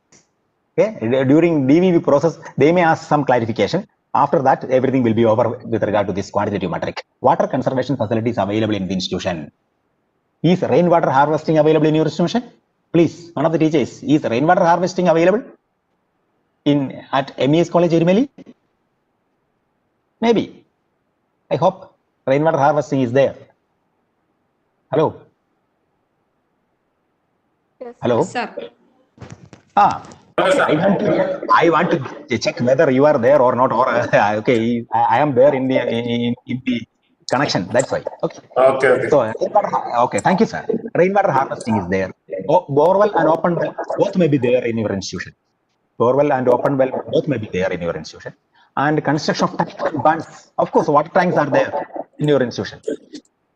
Okay, during DVV process, they may ask some clarification. After that, everything will be over with regard to this quantitative metric. Water conservation facilities available in the institution. Is rainwater harvesting available in your institution? Please, one of the teachers, is rainwater harvesting available at MES College Erumely? Maybe. I hope rainwater harvesting is there. Hello. Yes, Hello. sir. I want to check whether you are there or not. Or okay, I am there in the connection. That's why. Okay. So okay, thank you, sir. Rainwater harvesting is there. Borewell and open well both may be there in your institution. Borewell and open well both may be there in your institution. And construction of tanks and bunds. Of course, water tanks are there in your institution.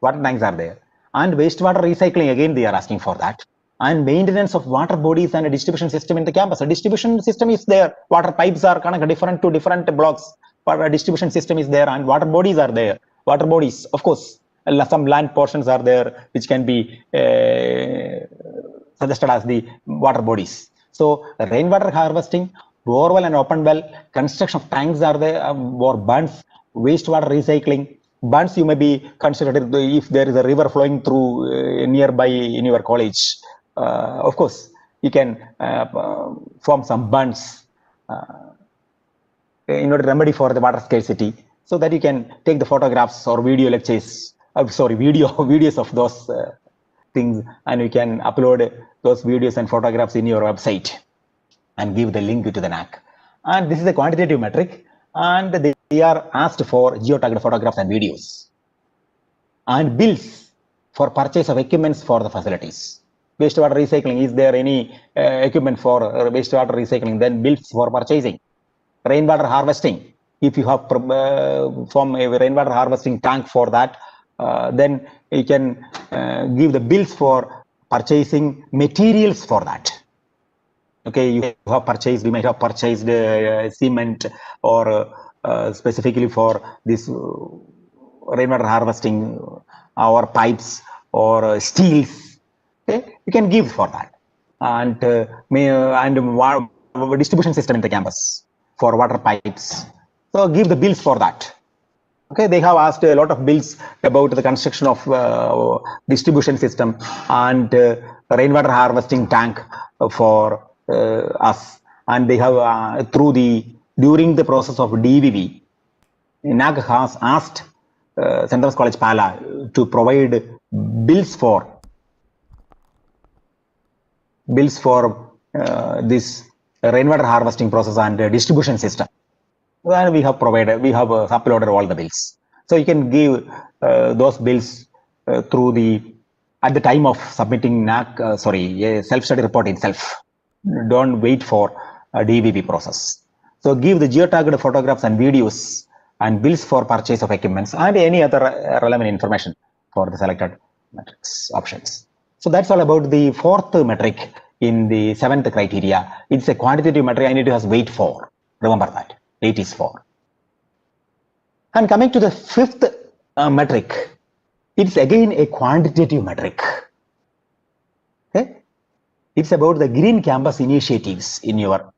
Water tanks are there. And wastewater recycling, again, they are asking for that. And maintenance of water bodies and a distribution system in the campus. A distribution system is there. Water pipes are kind of different to different blocks. But a distribution system is there and water bodies are there. Water bodies, of course, some land portions are there which can be suggested as the water bodies. So rainwater harvesting, borewell and open well, construction of tanks are there or bunds, wastewater recycling, Bunds you may be considered if there is a river flowing through nearby in your college. Of course, you can form some bunds in order to remedy for the water scarcity, so that you can take the photographs or video lectures, videos of those things, and you can upload those videos and photographs in your website and give the link to the NAAC. And this is a quantitative metric, and they are asked for geotagged photographs and videos and bills for purchase of equipments for the facilities. Wastewater recycling, is there any equipment for wastewater recycling? Then bills for purchasing. Rainwater harvesting, if you have form a rainwater harvesting tank for that, then you can give the bills for purchasing materials for that. Okay, you have purchased, we might have purchased cement or specifically for this rainwater harvesting, or pipes or steels. Okay, you can give for that, and distribution system in the campus for water pipes. So give the bills for that. Okay, they have asked a lot of bills about the construction of distribution system and rainwater harvesting tank for us. And they have during the process of DVV, NAAC has asked St. Thomas College Pala to provide bills for this rainwater harvesting process and distribution system. And we have uploaded all the bills. So you can give those bills through at the time of submitting self-study report itself. Don't wait for a DVV process. So give the geotagged photographs and videos and bills for purchase of equipments and any other relevant information for the selected metrics options. So that's all about the fourth metric in the seventh criteria. It's a quantitative metric and it has weight 4. Remember that. 8 is 4. And coming to the fifth metric, it's again a quantitative metric. Okay? It's about the green campus initiatives in your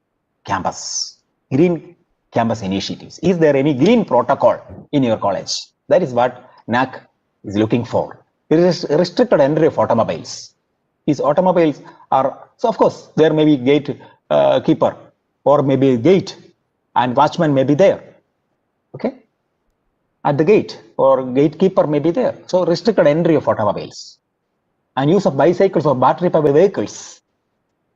campus. Green campus initiatives. Is there any green protocol in your college? That is what NAAC is looking for. It is restricted entry of automobiles. These automobiles are, so of course, there may be gate keeper or maybe gate, and watchman may be there, okay, at the gate, or gatekeeper may be there. So restricted entry of automobiles and use of bicycles or battery-powered vehicles.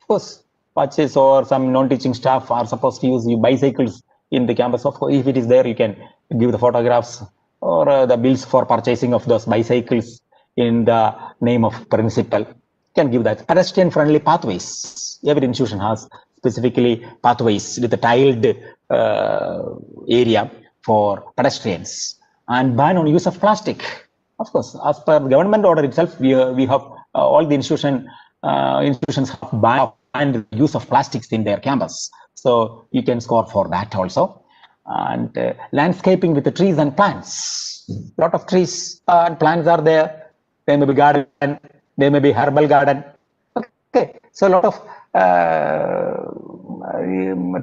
Of course, watches or some non-teaching staff are supposed to use bicycles in the campus. Of course, if it is there, you can give the photographs or the bills for purchasing of those bicycles in the name of principal. You can give that. Pedestrian-friendly pathways. Every institution has specifically pathways with a tiled area for pedestrians, and ban on use of plastic. Of course, as per the government order itself, we have all the institutions have banned use of plastics in their campus. So you can score for that also. And landscaping with the trees and plants. A lot of trees and plants are there. There may be garden, there may be herbal garden. Okay, so a lot of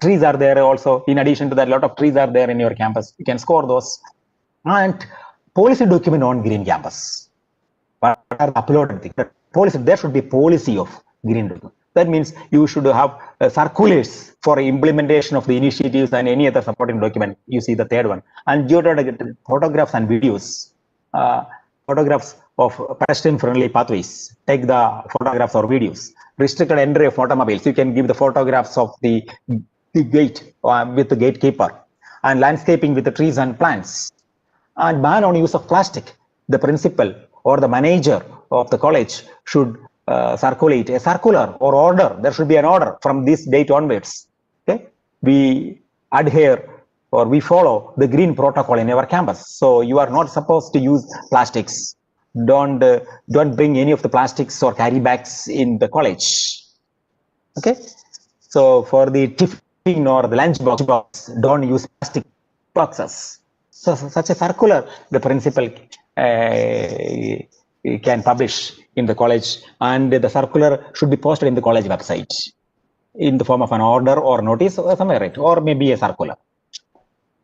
trees are there also. In addition to that, a lot of trees are there in your campus. You can score those. And policy document on green campus. What are uploaded things? Policy, there should be policy of green document. That means you should have circulars for implementation of the initiatives and any other supporting document. You see the third one. And geotagged photographs and videos. Photographs of pedestrian-friendly pathways. Take the photographs or videos. Restricted entry of automobiles. You can give the photographs of the gate with the gatekeeper, and landscaping with the trees and plants. And ban on use of plastic. The principal or the manager of the college should circulate a circular or order. There should be an order from this date onwards. Okay, we adhere or we follow the green protocol in our campus. So you are not supposed to use plastics. Don't bring any of the plastics or carry bags in the college. Okay, so for the tiffin or the lunch box, don't use plastic boxes. So such a circular the principal can publish in the college, and the circular should be posted in the college website in the form of an order or notice or somewhere, right? Or maybe a circular.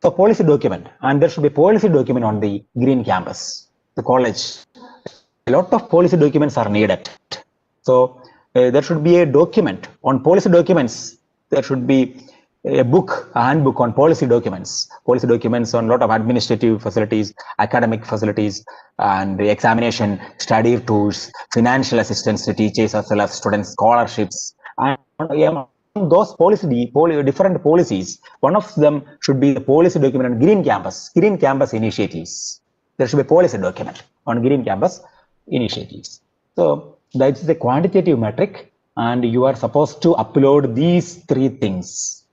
So policy document, and there should be policy document on the green campus, the college. A lot of policy documents are needed. So there should be a document on policy documents. There should be a handbook on policy documents on a lot of administrative facilities, academic facilities, and the examination, study tools, financial assistance to teachers as well as students, scholarships, and those different policies. One of them should be the policy document on green campus initiatives. There should be a policy document on green campus initiatives. So that's the quantitative metric, and you are supposed to upload these 3 things.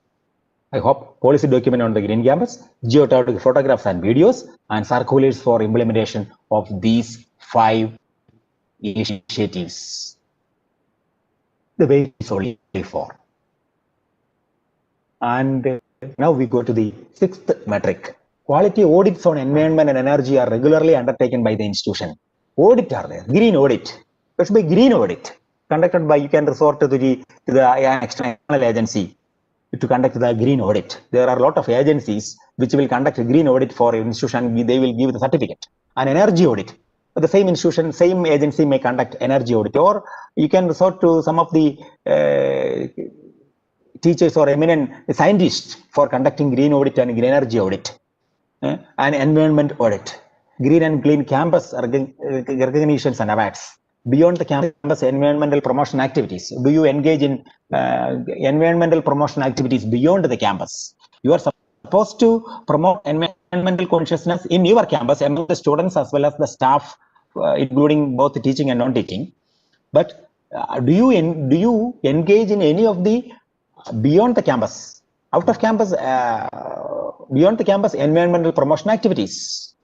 I hope policy document on the green campus, geotagged photographs and videos, and circulars for implementation of these 5 initiatives. The way is only 4. And now we go to the 6th metric. Quality audits on environment and energy are regularly undertaken by the institution. Audit are there, green audit. There should be green audit conducted by, you can resort to the external agency to conduct the green audit. There are a lot of agencies which will conduct a green audit for an institution. They will give the certificate. An energy audit, the same institution, same agency may conduct energy audit, or you can resort to some of the teachers or eminent scientists for conducting green audit and green energy audit, and environment audit, green and clean campus recognitions and awards. Beyond the campus environmental promotion activities, do you engage in environmental promotion activities beyond the campus? You are supposed to promote environmental consciousness in your campus among the students as well as the staff, including both the teaching and non-teaching. But do you engage in any of the beyond the campus, out of campus, beyond the campus environmental promotion activities?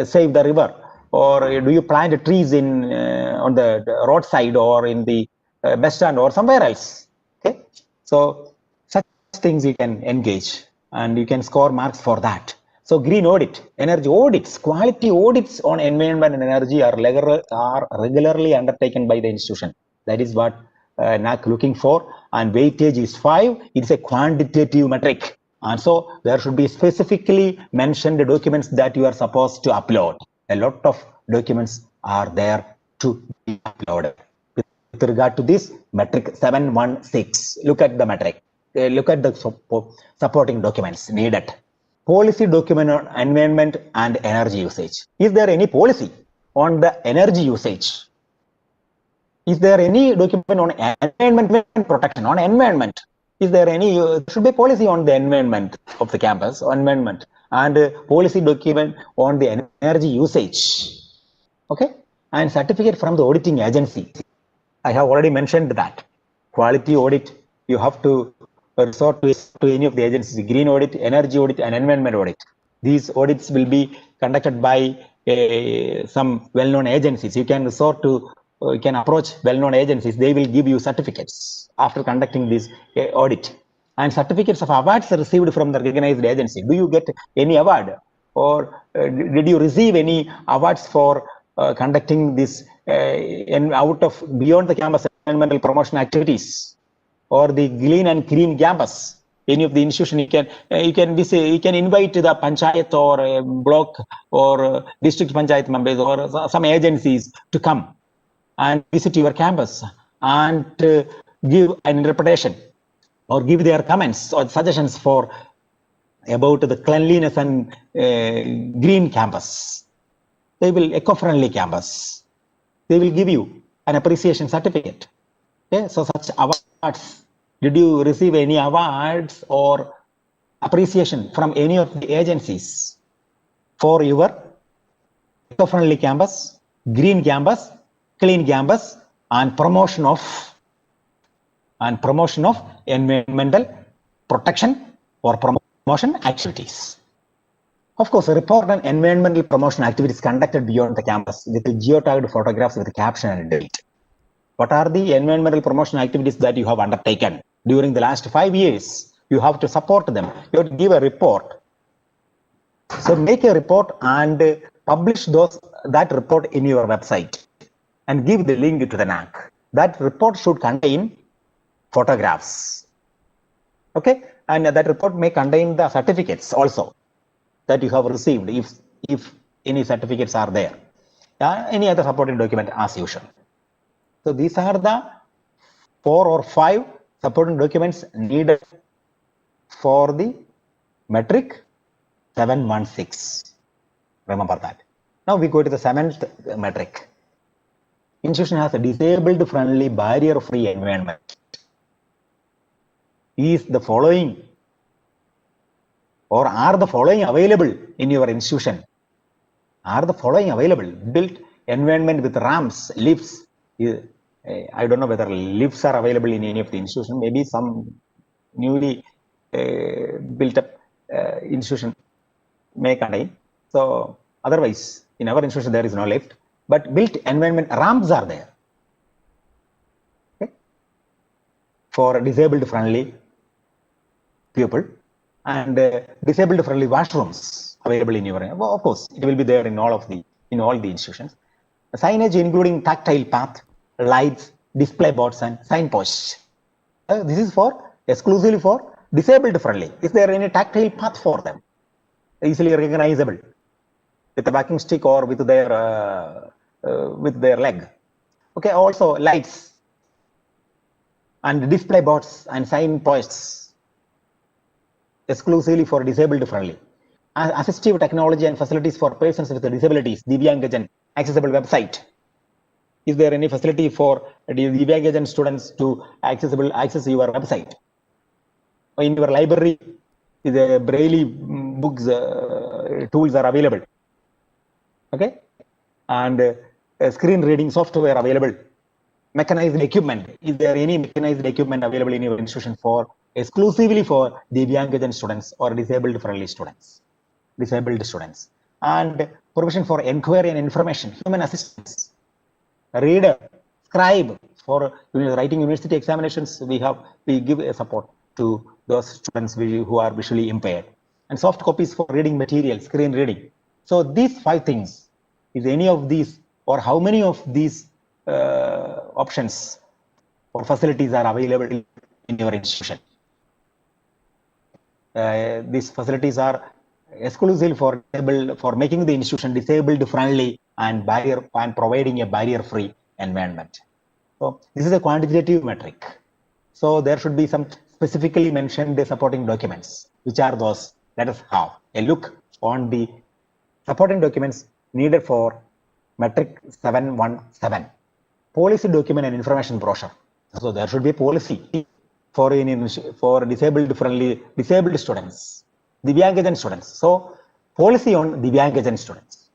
Save the river, or do you plant trees in on the roadside or in the bus stand or somewhere else? Okay, so such things you can engage, and you can score marks for that. So green audit, energy audits, quality audits on environment and energy are regularly undertaken by the institution. That is what NAAC looking for, and weightage is 5. It's a quantitative metric, and so there should be specifically mentioned the documents that you are supposed to upload. A lot of documents are there to be uploaded. With regard to this metric 716, look at the metric. Look at the supporting documents needed. Policy document on environment and energy usage. Is there any policy on the energy usage? Is there any document on environment protection, on environment? Is there any, should be policy on the environment of the campus, environment, and policy document on the energy usage. Okay, and certificate from the auditing agency. I have already mentioned that. Quality audit, you have to resort to any of the agencies, green audit, energy audit, and environment audit. These audits will be conducted by some well-known agencies. You can resort to, you can approach well-known agencies. They will give you certificates after conducting this audit. And certificates of awards received from the recognized agency. Do you get any award, or did you receive any awards for conducting this out of beyond the campus environmental promotion activities, or the green and green campus? Any of the institution, you can invite the panchayat or block or district panchayat members or some agencies to come and visit your campus and give an interpretation or give their comments or suggestions for about the cleanliness and green campus. They will eco-friendly campus. They will give you an appreciation certificate. Okay, so such awards. Did you receive any awards or appreciation from any of the agencies for your eco-friendly campus, green campus, clean campus, and promotion of environmental protection or promotion activities? Of course, a report on environmental promotion activities conducted beyond the campus with geotagged photographs with caption and date. What are the environmental promotion activities that you have undertaken during the last 5 years? You have to support them. You have to give a report. So make a report and publish that report in your website and give the link to the NAAC. That report should contain photographs. Okay, and that report may contain the certificates also. that you have received, if any certificates are there. Any other supporting document as usual. So these are the 4 or 5 supporting documents needed for the metric 716. Remember that. Now we go to the 7th metric. Institution has a disabled friendly barrier free environment. Is the following or are the following available in your institution? Are the following available? Built environment with ramps, lifts. I don't know whether lifts are available in any of the institution. Maybe some newly built up institution may contain. So otherwise, in our institution there is no lift, but built environment ramps are there. Okay? For disabled friendly people, and disabled friendly washrooms available in your, well, of course it will be there in all the institutions. Signage including tactile path, lights, display boards and signposts. This is for exclusively for disabled friendly. Is there any tactile path for them, easily recognizable with a walking stick or with their leg? Okay, also lights and display boards and signposts exclusively for disabled friendly. Assistive technology and facilities for persons with disabilities, Divyangajan accessible website. Is there any facility for Divyangajan students to access your website? In your library, the Braille books tools are available. Okay, and screen reading software available. Mechanized equipment. Is there any mechanized equipment available in your institution for exclusively for Divyangajan students or disabled friendly students? Disabled students. And provision for inquiry and information, human assistance, reader, scribe for writing university examinations. We give a support to those students who are visually impaired, and soft copies for reading material, screen reading. So these 5 things, is any of these or how many of these options or facilities are available in your institution? These facilities are exclusively for making the institution disabled friendly and providing a barrier free environment. So this is a quantitative metric. So there should be some specifically mentioned supporting documents. Which are those? Let us have a look on the supporting documents needed for metric 717. Policy document and information brochure. So there should be a policy for disabled students, Divyangajan students. So policy on Divyangajan students,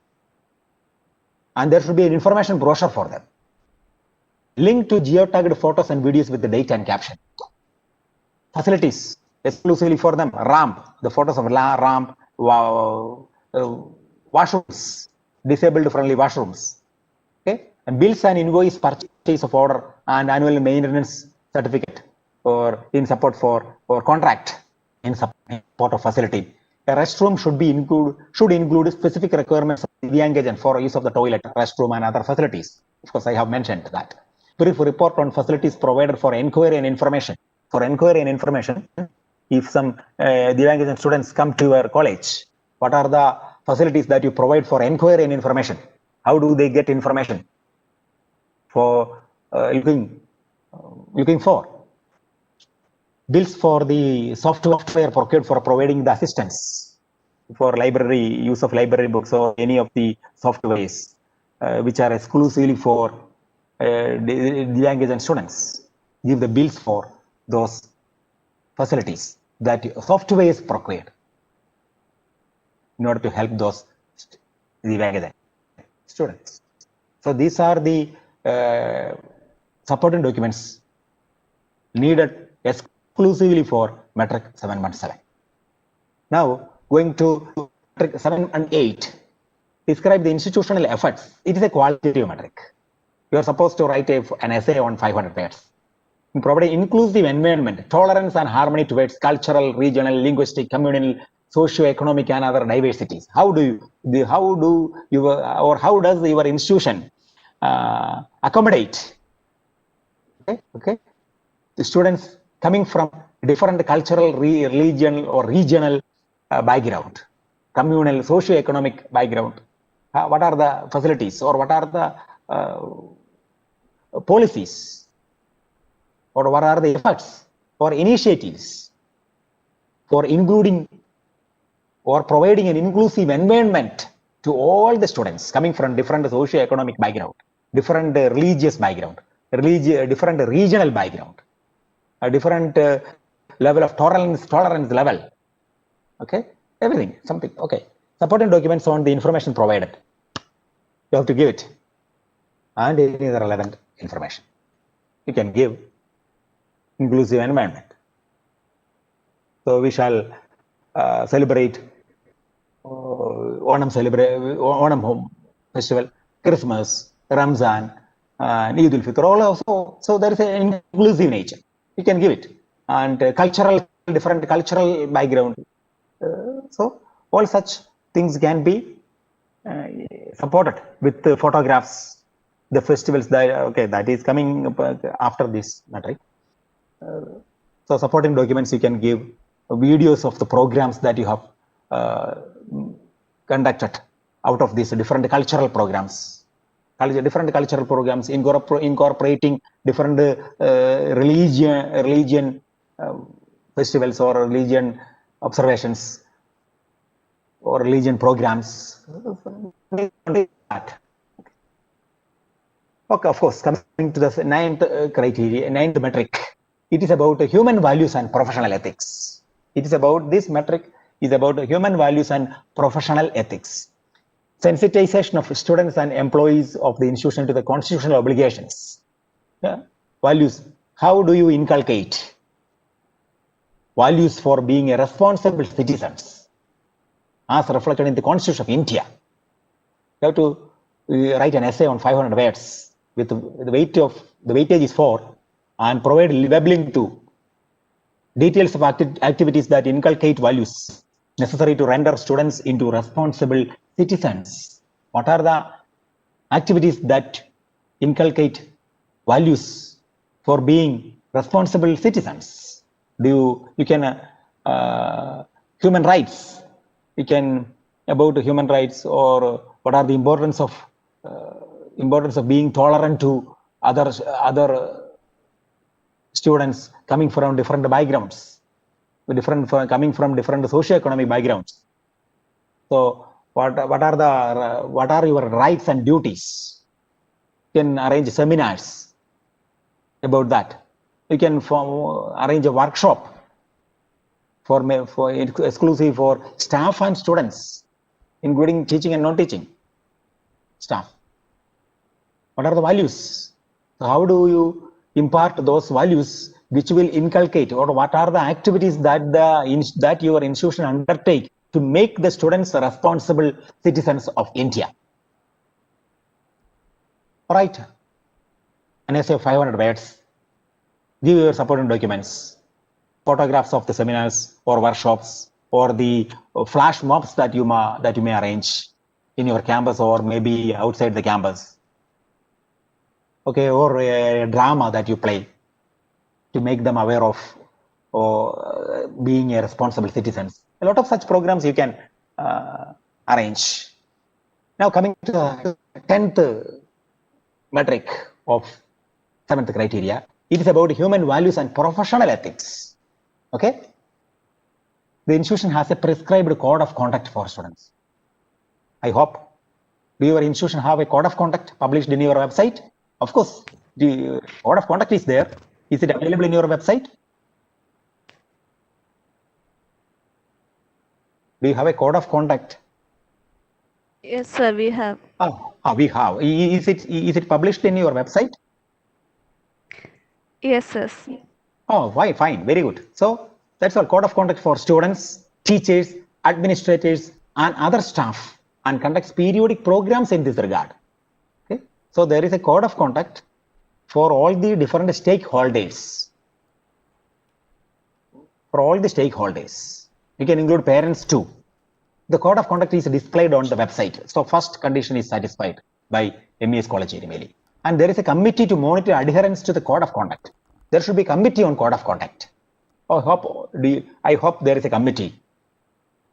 and there should be an information brochure for them. Link to geotagged photos and videos with the date and caption. Facilities exclusively for them. Ramp, the photos of ramp, washrooms, disabled friendly washrooms. Okay, and bills and invoice, purchase of order and annual maintenance certificate or in support for contract in support of facility. A restroom should include specific requirements of Divyangajan for use of the toilet, restroom and other facilities. Of course, I have mentioned that. Brief report on facilities provided for inquiry and information. For inquiry and information, if some Divyangajan students come to your college, what are the facilities that you provide for inquiry and information? How do they get information for looking for? Bills for the software procured for providing the assistance for library, use of library books or any of the softwares which are exclusively for Divyangajan students. Give the bills for those facilities that software is procured in order to help those Divyangajan students. So these are the supporting documents needed exclusively for metric 717. Now going to metric 7 and 8, describe the institutional efforts. It is a qualitative metric. You are supposed to write an essay on 500 pages. Providing inclusive environment, tolerance and harmony towards cultural, regional, linguistic, communal, socio-economic and other diversities. How does your institution accommodate the students coming from different cultural, regional background? communal, socio-economic background, what are the facilities or what are the policies or what are the efforts or initiatives for including or providing an inclusive environment to all the students coming from different socio-economic background, different religious background, different regional background, a different level of tolerance level. Okay, everything, something. Okay, supporting documents on the information provided. You have to give it, and any other relevant information. You can give inclusive environment. So we shall celebrate Onam home festival, Christmas, Ramzan, Eid al-Fitr, all also. So there is an inclusive nature. You can give it, and different cultural background. So all such things can be supported with the photographs, the festivals that is coming after this metric. So supporting documents, you can give videos of the programs that you have conducted out of these different cultural programs. Different cultural programs incorporating different religion festivals or religion observations or religion programs. Okay, of course, coming to the ninth metric, it is about human values and professional ethics. It is about this metric is about human values and professional ethics. Sensitization of students and employees of the institution to the constitutional obligations. Values. How do you inculcate values for being a responsible citizens as reflected in the Constitution of India? You have to write an essay on 500 words with the weightage is 4 and provide labeling to details of activities that inculcate values necessary to render students into responsible citizens. What are the activities that inculcate values for being responsible citizens? You can human rights. You can about human rights, or what are the importance of being tolerant to other students coming from different backgrounds, coming from different socio-economic backgrounds. So what are your rights and duties? You can arrange seminars about that. You can arrange a workshop for exclusive for staff and students, including teaching and non-teaching staff. What are the values? So how do you impart those values which will inculcate, or what are the activities that your institution undertake to make the students responsible citizens of India? All right, an essay of 500 words. Give your supporting documents, photographs of the seminars or workshops, or the flash mobs that you may arrange in your campus or maybe outside the campus. Okay, or a drama that you play to make them aware of being a responsible citizens. A lot of such programs you can arrange. Now coming to the 10th metric of 7th criteria, it is about human values and professional ethics. Okay, the institution has a prescribed code of conduct for students. I hope, do your institution have a code of conduct published in your website? Of course, the code of conduct is there. Is it available in your website? Do you have a code of conduct? Yes, sir, we have. We have. Is it published in your website? Yes, yes. Oh, why? Fine, very good. So that's all. Code of conduct for students, teachers, administrators, and other staff, and conducts periodic programs in this regard. Okay, so there is a code of conduct for all the different stakeholders. For all the stakeholders, you can include parents too. The code of conduct is displayed on the website. So first condition is satisfied by MES College Erumely. And there is a committee to monitor adherence to the code of conduct. There should be a committee on code of conduct. I hope there is a committee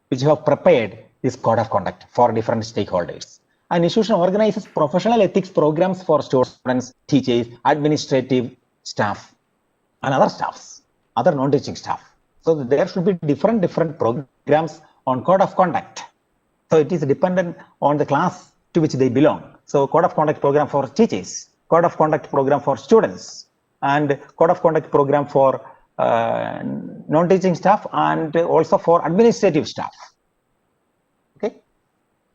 which you have prepared this code of conduct for different stakeholders. An institution organizes professional ethics programs for students, teachers, administrative staff, and other staffs, other non-teaching staff. So there should be different programs on code of conduct. So it is dependent on the class to which they belong. So code of conduct program for teachers, code of conduct program for students, and code of conduct program for non-teaching staff and also for administrative staff. Okay,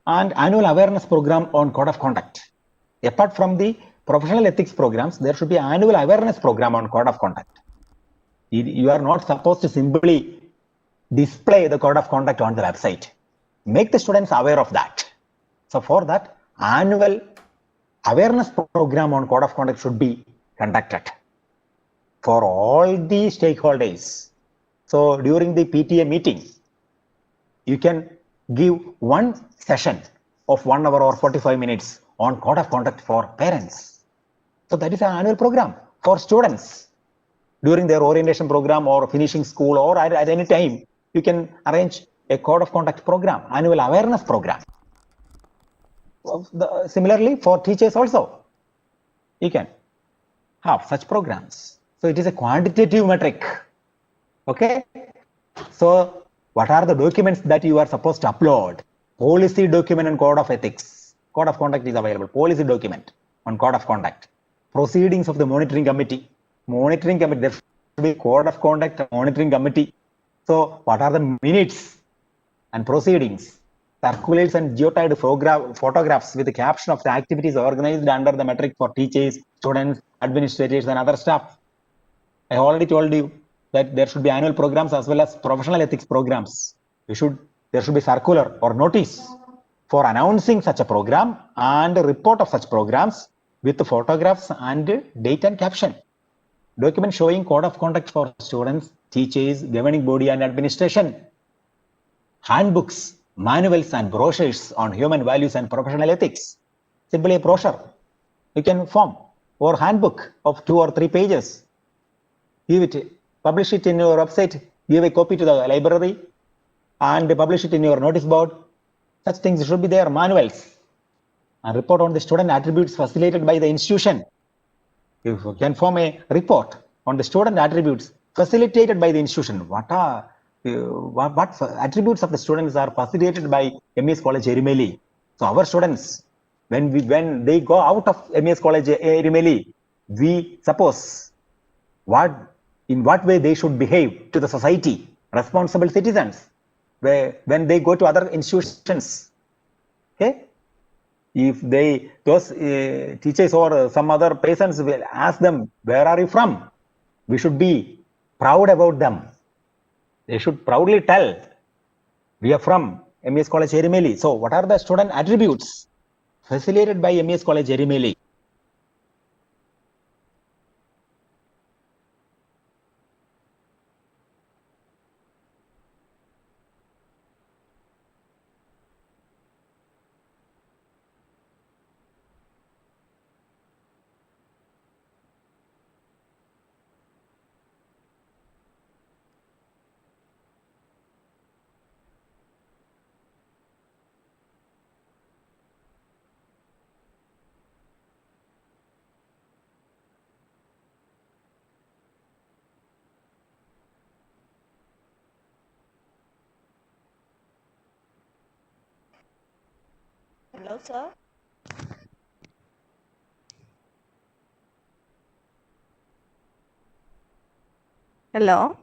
and annual awareness program on code of conduct. Apart from the professional ethics programs, there should be annual awareness program on code of conduct. You are not supposed to simply display the code of conduct on the website. Make the students aware of that. So for that, annual awareness program on code of conduct should be conducted for all the stakeholders. So during the PTA meeting, you can give one session of 1 hour or 45 minutes on code of conduct for parents. So that is an annual program for students. During their orientation program or finishing school or at any time, you can arrange a code of conduct program, annual awareness program. Similarly, for teachers also, you can have such programs. So it is a quantitative metric. Okay. So what are the documents that you are supposed to upload? Policy document and code of ethics. Code of conduct is available. Policy document on code of conduct. Proceedings of the monitoring committee. Monitoring committee, there should be code of conduct, monitoring committee. So what are the minutes and proceedings? Circulars and geotied photographs with the caption of the activities organized under the metric for teachers, students, administrators, and other staff. I already told you that there should be annual programs as well as professional ethics programs. There should be circular or notice for announcing such a program and a report of such programs with the photographs and date and caption. Document showing code of conduct for students, teachers, governing body and administration. Handbooks, manuals and brochures on human values and professional ethics. Simply a brochure you can form or handbook of 2 or 3 pages. Give it, publish it in your website, give a copy to the library and publish it in your notice board. Such things should be there, manuals. And report on the student attributes facilitated by the institution. You can form a report on the student attributes facilitated by the institution. What attributes of the students are facilitated by MES College Erumeli? So our students, when they go out of MES College Erumeli, we suppose in what way they should behave to the society, responsible citizens, when they go to other institutions. Okay. If those teachers or some other persons will ask them, where are you from? We should be proud about them. They should proudly tell, we are from MES College Erumeli. So what are the student attributes facilitated by MES College Erumeli? Hello, sir. Hello.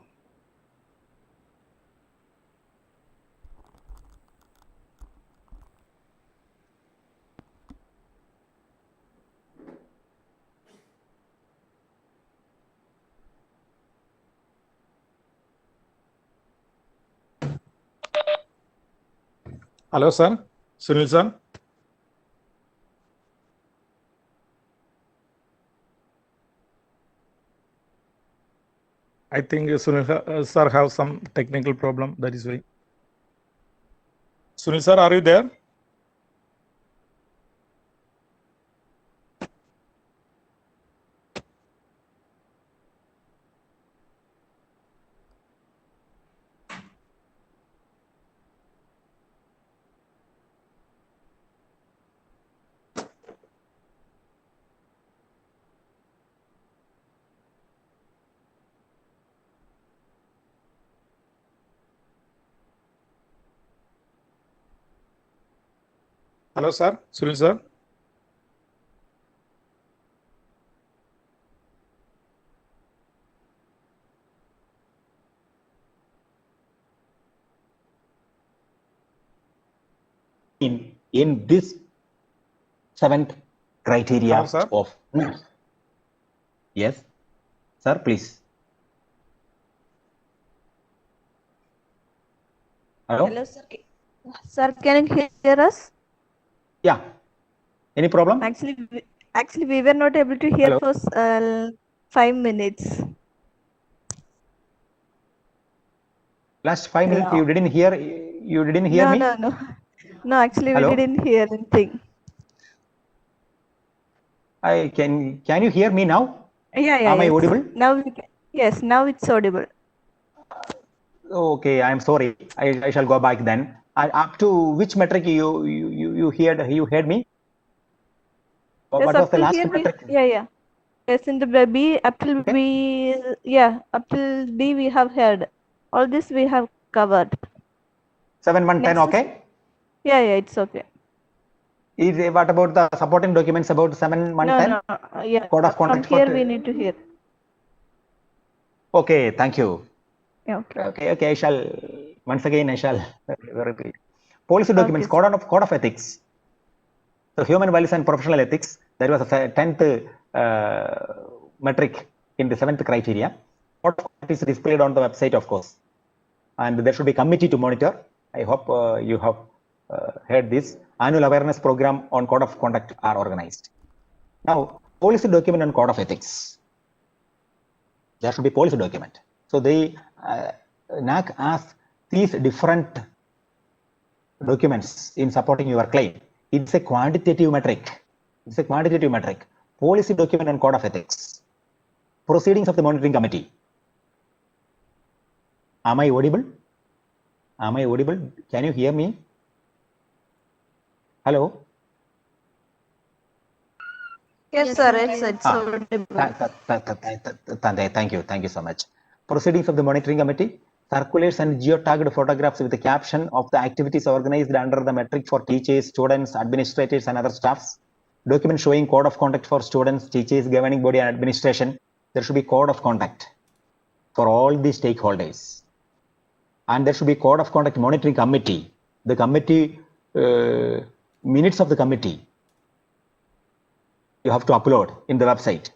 Hello, sir. Sunil, sir. I think Sunil sir have some technical problem. That is why. Sunil sir, are you there? Hello, sir. Sunil, sir. In this 7th criteria Hello, sir. of yes, sir, please. Hello. Hello, sir. Sir, can you hear us? Yeah. Any problem? Actually, we were not able to hear Hello. for 5 minutes. Last 5 minutes Hello. you didn't hear. You didn't hear me. No. No, actually, Hello? we didn't hear anything. Can you hear me now? Yeah. Am I Yes. audible? Now we can. Yes, now it's audible. Okay, I'm sorry. I shall go back then. Up to which metric you heard me? Yes, What was the last metric? Yeah. Yes, in the B, up till Okay. B, up till B we have heard. All this we have covered. 7.1.10, okay? Yeah, it's okay. What about the supporting documents about 7.1.10? No. Yeah. Code of conduct. From here we need to hear. Okay, thank you. Yeah, Okay. I shall repeat. Policy documents, Okay, code of ethics. So human values and professional ethics. That was a 10th metric in the 7th criteria. Code of conduct is displayed on the website, of course, and there should be committee to monitor. I hope you have heard this. Annual awareness program on code of conduct are organized. Now, policy document on code of ethics. There should be policy document. So they NAAC asks these different documents in supporting your claim. It's a quantitative metric. Policy document on code of ethics. Proceedings of the monitoring committee. Am I audible? Can you hear me? Hello? Yes, sir. It's audible. Thank you so much. Proceedings of the monitoring committee. Circulars and geotagged photographs with the caption of the activities organized under the metric for teachers, students, administrators, and other staffs. Documents showing code of conduct for students, teachers, governing body, and administration. There should be code of conduct for all the stakeholders. And there should be code of conduct monitoring committee. The committee, minutes of the committee, you have to upload in the website.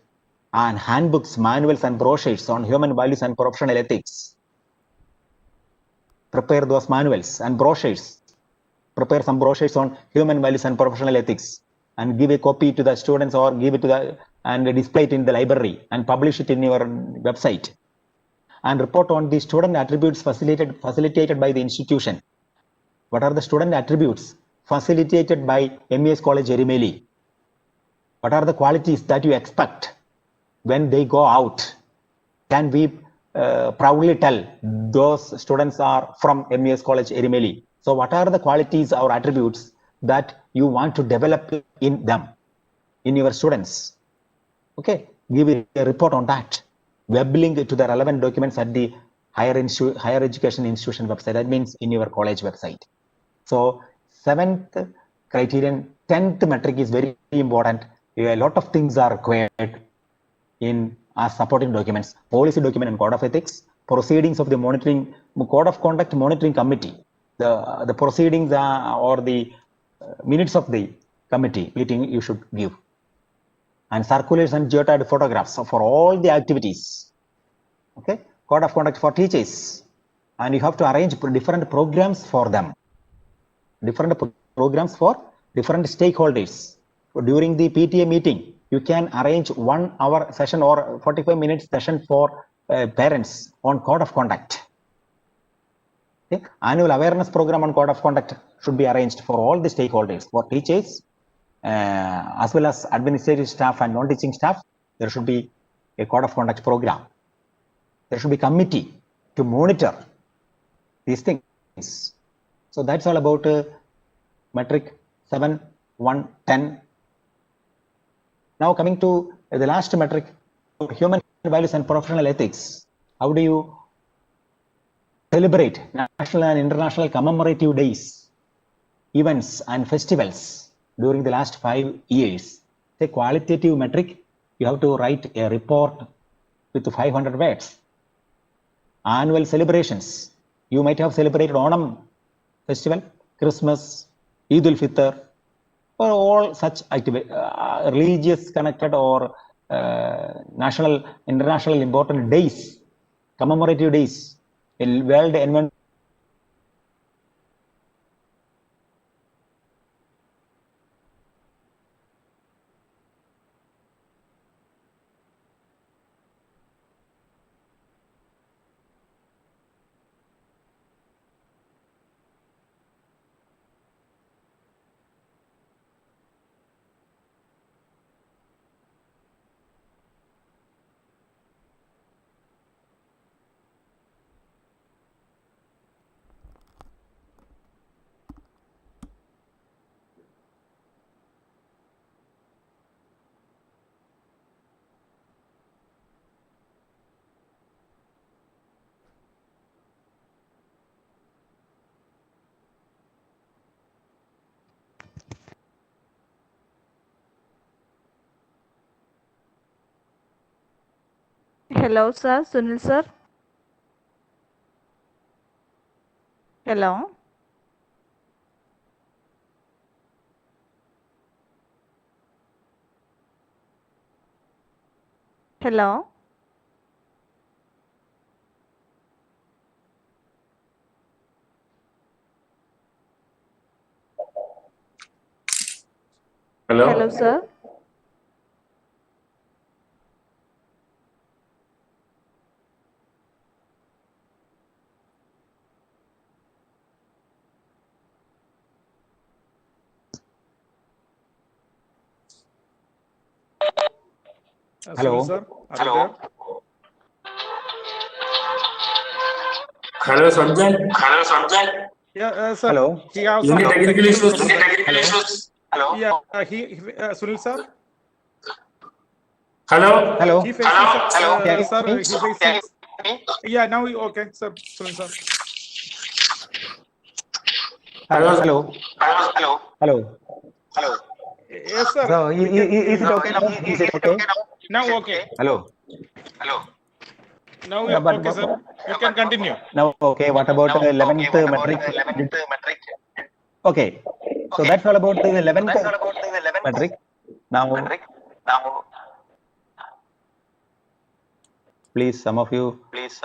And handbooks, manuals, and brochures on human values and professional ethics. Prepare those manuals and brochures. Prepare some brochures on human values and professional ethics and give a copy to the students or give it to the and display it in the library and publish it in your website. And report on the student attributes facilitated by the institution. What are the student attributes facilitated by MES College Erumeli? What are the qualities that you expect when they go out? Can we proudly tell those students are from MES College Erumeli? So what are the qualities or attributes that you want to develop in them, in your students? Okay, give a report on that. Web link to the relevant documents at the higher education institution website. That means in your college website. So 7th criterion, 10th metric is very important. A lot of things are required in our supporting documents. Policy document and code of ethics, proceedings of the monitoring code of conduct monitoring committee, the proceedings or the minutes of the committee meeting you should give, and circulars and geotagged photographs for all the activities. Okay, code of conduct for teachers, and you have to arrange different programs for them, different programs for different stakeholders. During the PTA meeting, you can arrange 1 hour session or 45 minutes session for parents on code of conduct. Okay. Annual awareness program on code of conduct should be arranged for all the stakeholders, for teachers, as well as administrative staff and non-teaching staff. There should be a code of conduct program. There should be committee to monitor these things. So that's all about metric 7, 1, 10. Now coming to the last metric, human values and professional ethics. How do you celebrate national and international commemorative days, events and festivals during the last 5 years. Say qualitative metric, you have to write a report with 500 words. Annual celebrations, you might have celebrated Onam festival, Christmas, Eid al-Fitr, or all such religious connected or national, international important days, commemorative days, World Environment. Hello, sir. Sunil, sir. Hello. Hello. Hello. Hello, sir. Hello. Sunil, sir. Hello. Hello, Sanjay. Yeah, sir. Hello. He has Any some technical issues? Hello. Yeah, Sunil, sir. Hello. Hello. He faces, Can you sir. hear me? He faces. Yeah, now okay, sir. Sunil, sir. Hello. Hello. Yes, sir. So is it okay now? Is it okay? Now okay. Hello. Now Yeah, okay, sir. You can continue. Now, okay. What about the 11th metric? Okay. So that's all about the 11th metric. Now, please, some of you, please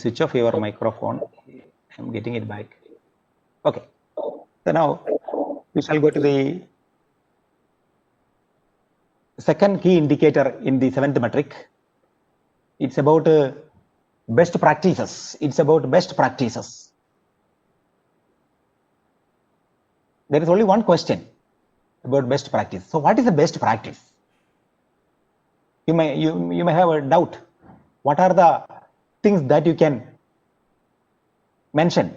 switch off your microphone. I'm getting it back. Okay. So now we shall go to the second key indicator in the 7th metric. It's about best practices. There is only one question about best practice. So what is the best practice? You may have a doubt. What are the things that you can mention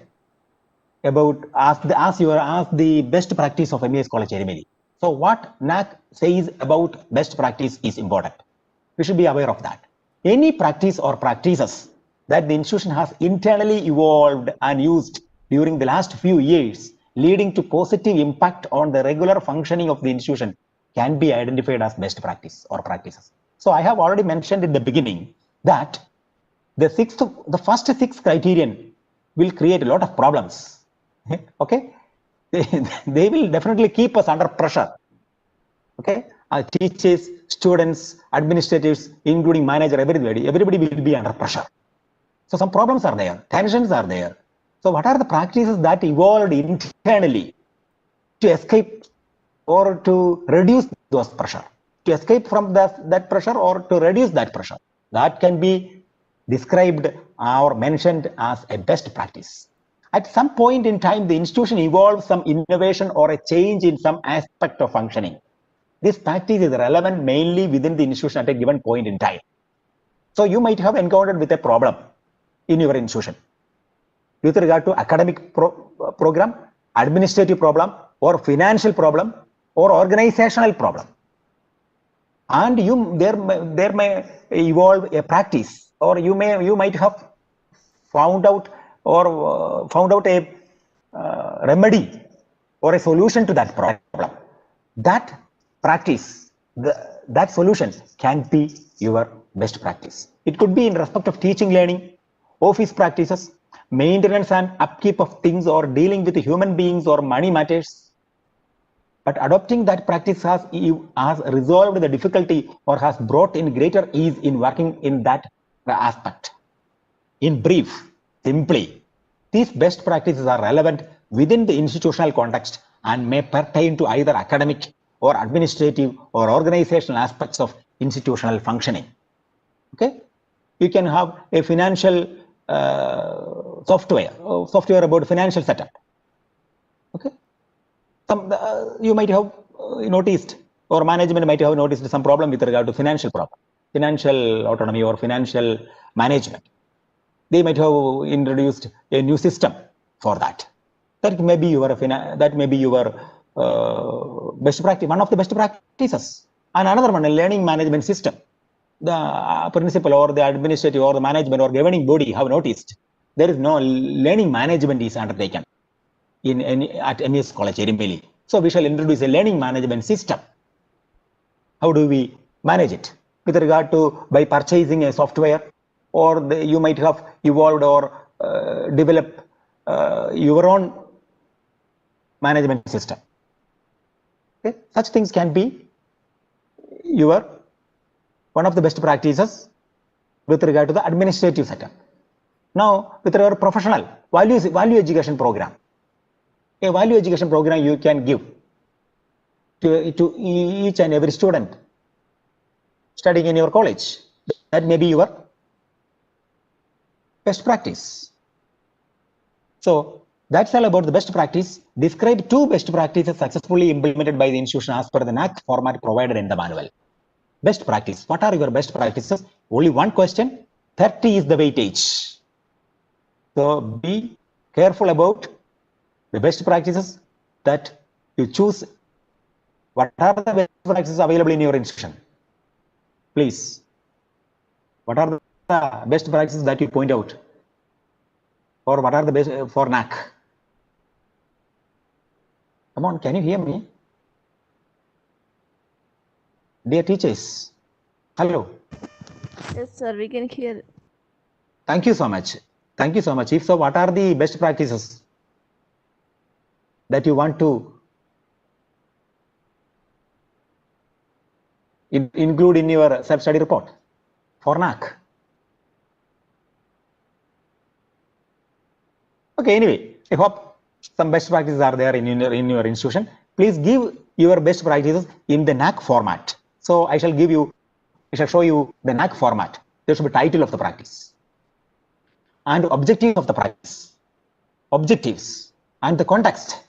about as the best practice of MES College Erumeli? So what NAAC says about best practice is important. We should be aware of that. Any practice or practices that the institution has internally evolved and used during the last few years, leading to positive impact on the regular functioning of the institution, can be identified as best practice or practices. So I have already mentioned in the beginning that the first 6 criterion will create a lot of problems. Okay, they will definitely keep us under pressure. Okay, teachers, students, administrators, including manager, everybody will be under pressure. So some problems are there, tensions are there. So what are the practices that evolved internally to escape or to reduce those pressure, to escape from that pressure or to reduce that pressure? That can be described or mentioned as a best practice. At some point in time, the institution evolves some innovation or a change in some aspect of functioning. This practice is relevant mainly within the institution at a given point in time. So you might have encountered with a problem in your institution with regard to academic program, administrative problem, or financial problem, or organizational problem. And there may evolve a practice, or you might have found out a remedy or a solution to that problem, that practice, that solution can be your best practice. It could be in respect of teaching, learning, office practices, maintenance and upkeep of things, or dealing with human beings or money matters. But adopting that practice has resolved the difficulty or has brought in greater ease in working in that aspect. In brief, simply, these best practices are relevant within the institutional context and may pertain to either academic or administrative or organizational aspects of institutional functioning. Okay, you can have a financial software about financial setup. Okay, you might have noticed, or management might have noticed some problem with regard to financial autonomy or financial management. They might have introduced a new system for that. That may be your best practice, one of the best practices. And another one, a learning management system. The principal or the administrative or the management or governing body have noticed there is no learning management is undertaken at MES College Erumeli. So we shall introduce a learning management system. How do we manage it? With regard to by purchasing a software, or you might have evolved or developed your own management system. Okay? Such things can be one of the best practices with regard to the administrative setup. Now, with regard to professional value education program, a value education program you can give to each and every student studying in your college. That may be your best practice. So that's all about the best practice. Describe 2 best practices successfully implemented by the institution as per the NAAC format provided in the manual. Best practice. What are your best practices? Only one question. 30 is the weightage. So be careful about the best practices that you choose. What are the best practices available in your institution? Please. What are the best practices that you point out? Or what are the best for NAAC? Come on, can you hear me? Dear teachers, hello. Yes, sir, we can hear. Thank you so much. Thank you so much. If so, what are the best practices that you want to include in your self-study report for NAAC? Okay, anyway, I hope some best practices are there in your institution. Please give your best practices in the NAAC format. So I shall show you the NAAC format. There should be title of the practice and objectives of the practice, objectives and the context.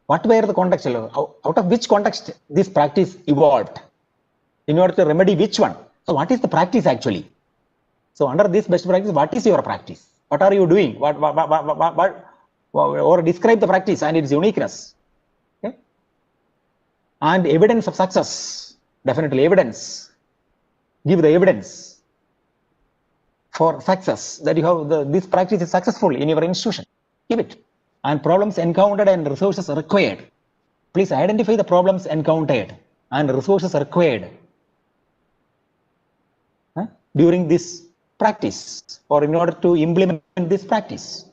What were the context? Out of which context this practice evolved in order to remedy which one? So what is the practice actually? So under this best practice, what is your practice? What are you doing? Or describe the practice and its uniqueness. Okay? And evidence of success. Definitely evidence. Give the evidence for success that you have this practice is successful in your institution. Give it. And problems encountered and resources required. Please identify the problems encountered and resources required during this practice or in order to implement this practice.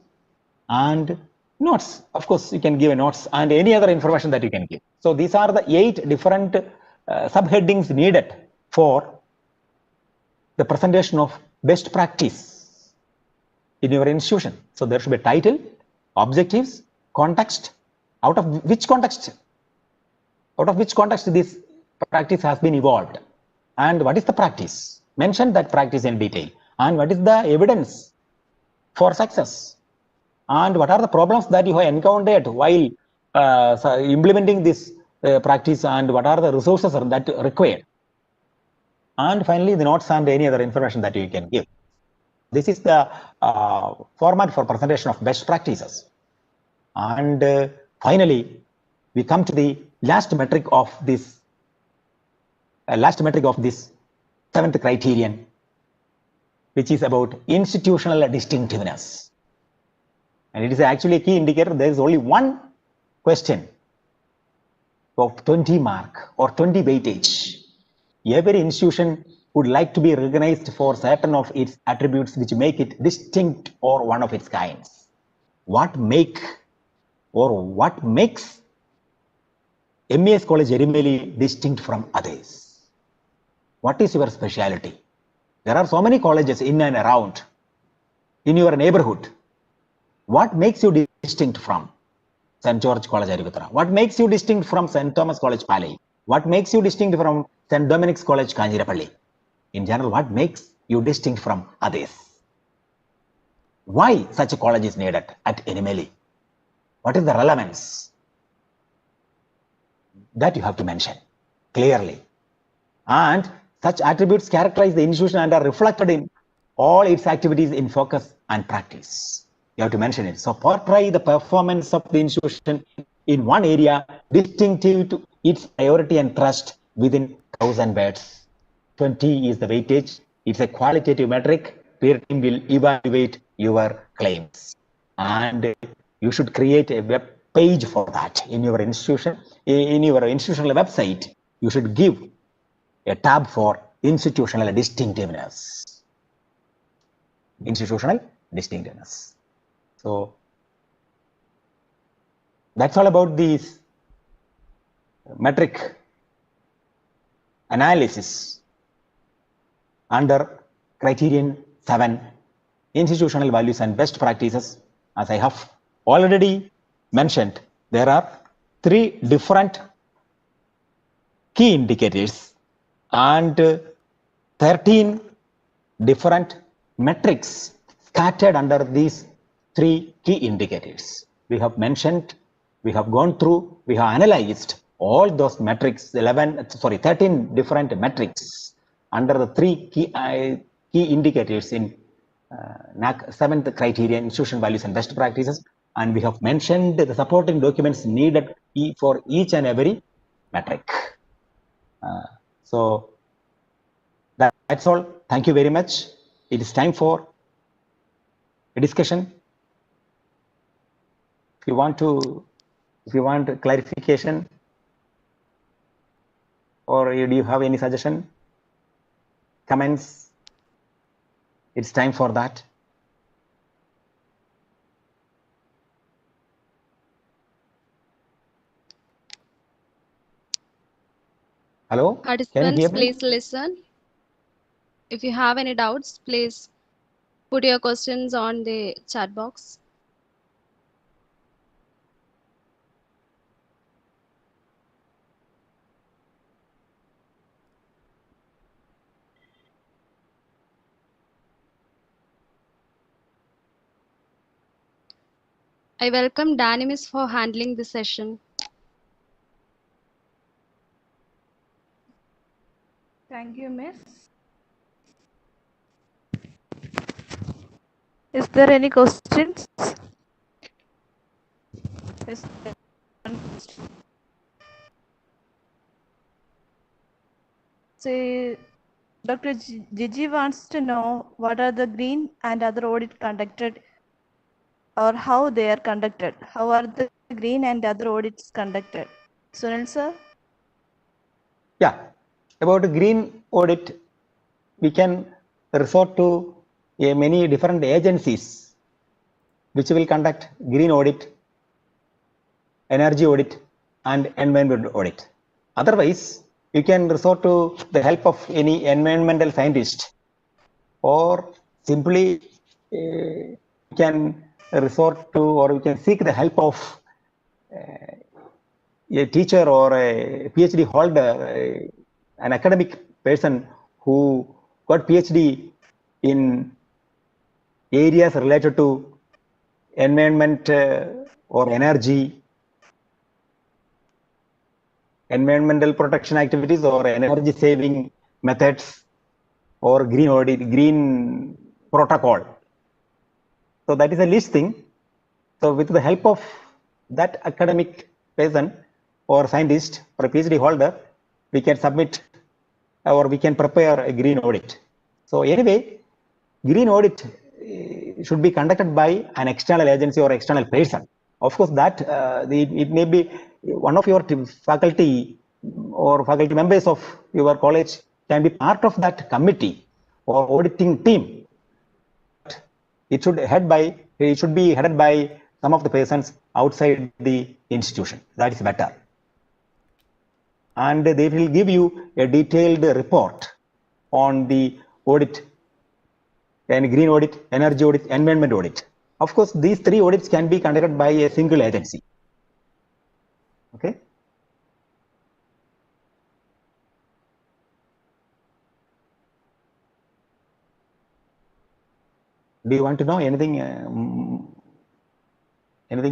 And notes, of course, you can give notes and any other information that you can give. So these are the 8 different subheadings needed for the presentation of best practice in your institution. So there should be a title, objectives, context, out of which context this practice has been evolved, and what is the practice. Mention that practice in detail, and what is the evidence for success, and what are the problems that you have encountered while implementing this practice, and what are the resources that required, and finally the notes and any other information that you can give. This is the format for presentation of best practices. And finally, we come to the last metric of this 7th criterion, which is about institutional distinctiveness. And it is actually a key indicator. There is only one question of 20 mark or 20 weightage. Every institution would like to be recognized for certain of its attributes which make it distinct or one of its kinds. What makes MES College Erumeli distinct from others? What is your speciality? There are so many colleges in and around in your neighborhood. What makes you distinct from St. George College Arivatra? What makes you distinct from St. Thomas College Palai? What makes you distinct from St. Dominic's College Kanjirapalli? In general, what makes you distinct from others? Why such a college is needed at Erumeli? What is the relevance? That you have to mention clearly. And such attributes characterize the institution and are reflected in all its activities in focus and practice. You have to mention it. So portray the performance of the institution in one area distinctive to its priority and thrust within 1,000 words. 20 is the weightage. It's a qualitative metric. Peer team will evaluate your claims. And you should create a web page for that in your institution. In your institutional website, you should give a tab for institutional distinctiveness. Institutional distinctiveness. So that's all about this metric analysis under Criterion VII, Institutional Values and Best Practices. As I have already mentioned, there are 3 different key indicators and 13 different metrics scattered under these 3 key indicators. We have mentioned, we have gone through, we have analyzed all those metrics, 13 different metrics under the 3 key indicators in NAAC 7th Criterion, Institutional Values and Best Practices, and we have mentioned the supporting documents needed for each and every metric. So that's all. Thank you very much. It is time for a discussion. If you want clarification, or do you have any suggestion, comments? It's time for that. Hello? Participants, please listen. If you have any doubts, please put your questions on the chat box. I welcome Danimis for handling the session. Thank you, Miss. Is there any questions? Yes. So, Dr. Gigi wants to know what are the green and other audits conducted, or how they are conducted. How are the green and other audits conducted? Sunil sir? Yeah, about green audit, we can resort to many different agencies which will conduct green audit, energy audit, and environmental audit. Otherwise, you can resort to the help of any environmental scientist, or simply you can resort to, or you can seek the help of a teacher or a PhD holder, an academic person who got PhD in areas related to environment or energy, environmental protection activities, or energy saving methods, or green audit, green protocol. So that is a least thing. So with the help of that academic person or scientist or a PhD holder, we can submit or we can prepare a green audit. So anyway, green audit should be conducted by an external agency or external person. Of course, that it may be one of your faculty or faculty members of your college can be part of that committee or auditing team. It should be headed by some of the persons outside the institution. That is better. And they will give you a detailed report on the audit, and green audit, energy audit, environment audit. Of course, these 3 audits can be conducted by a single agency. Okay. Do you want to know anything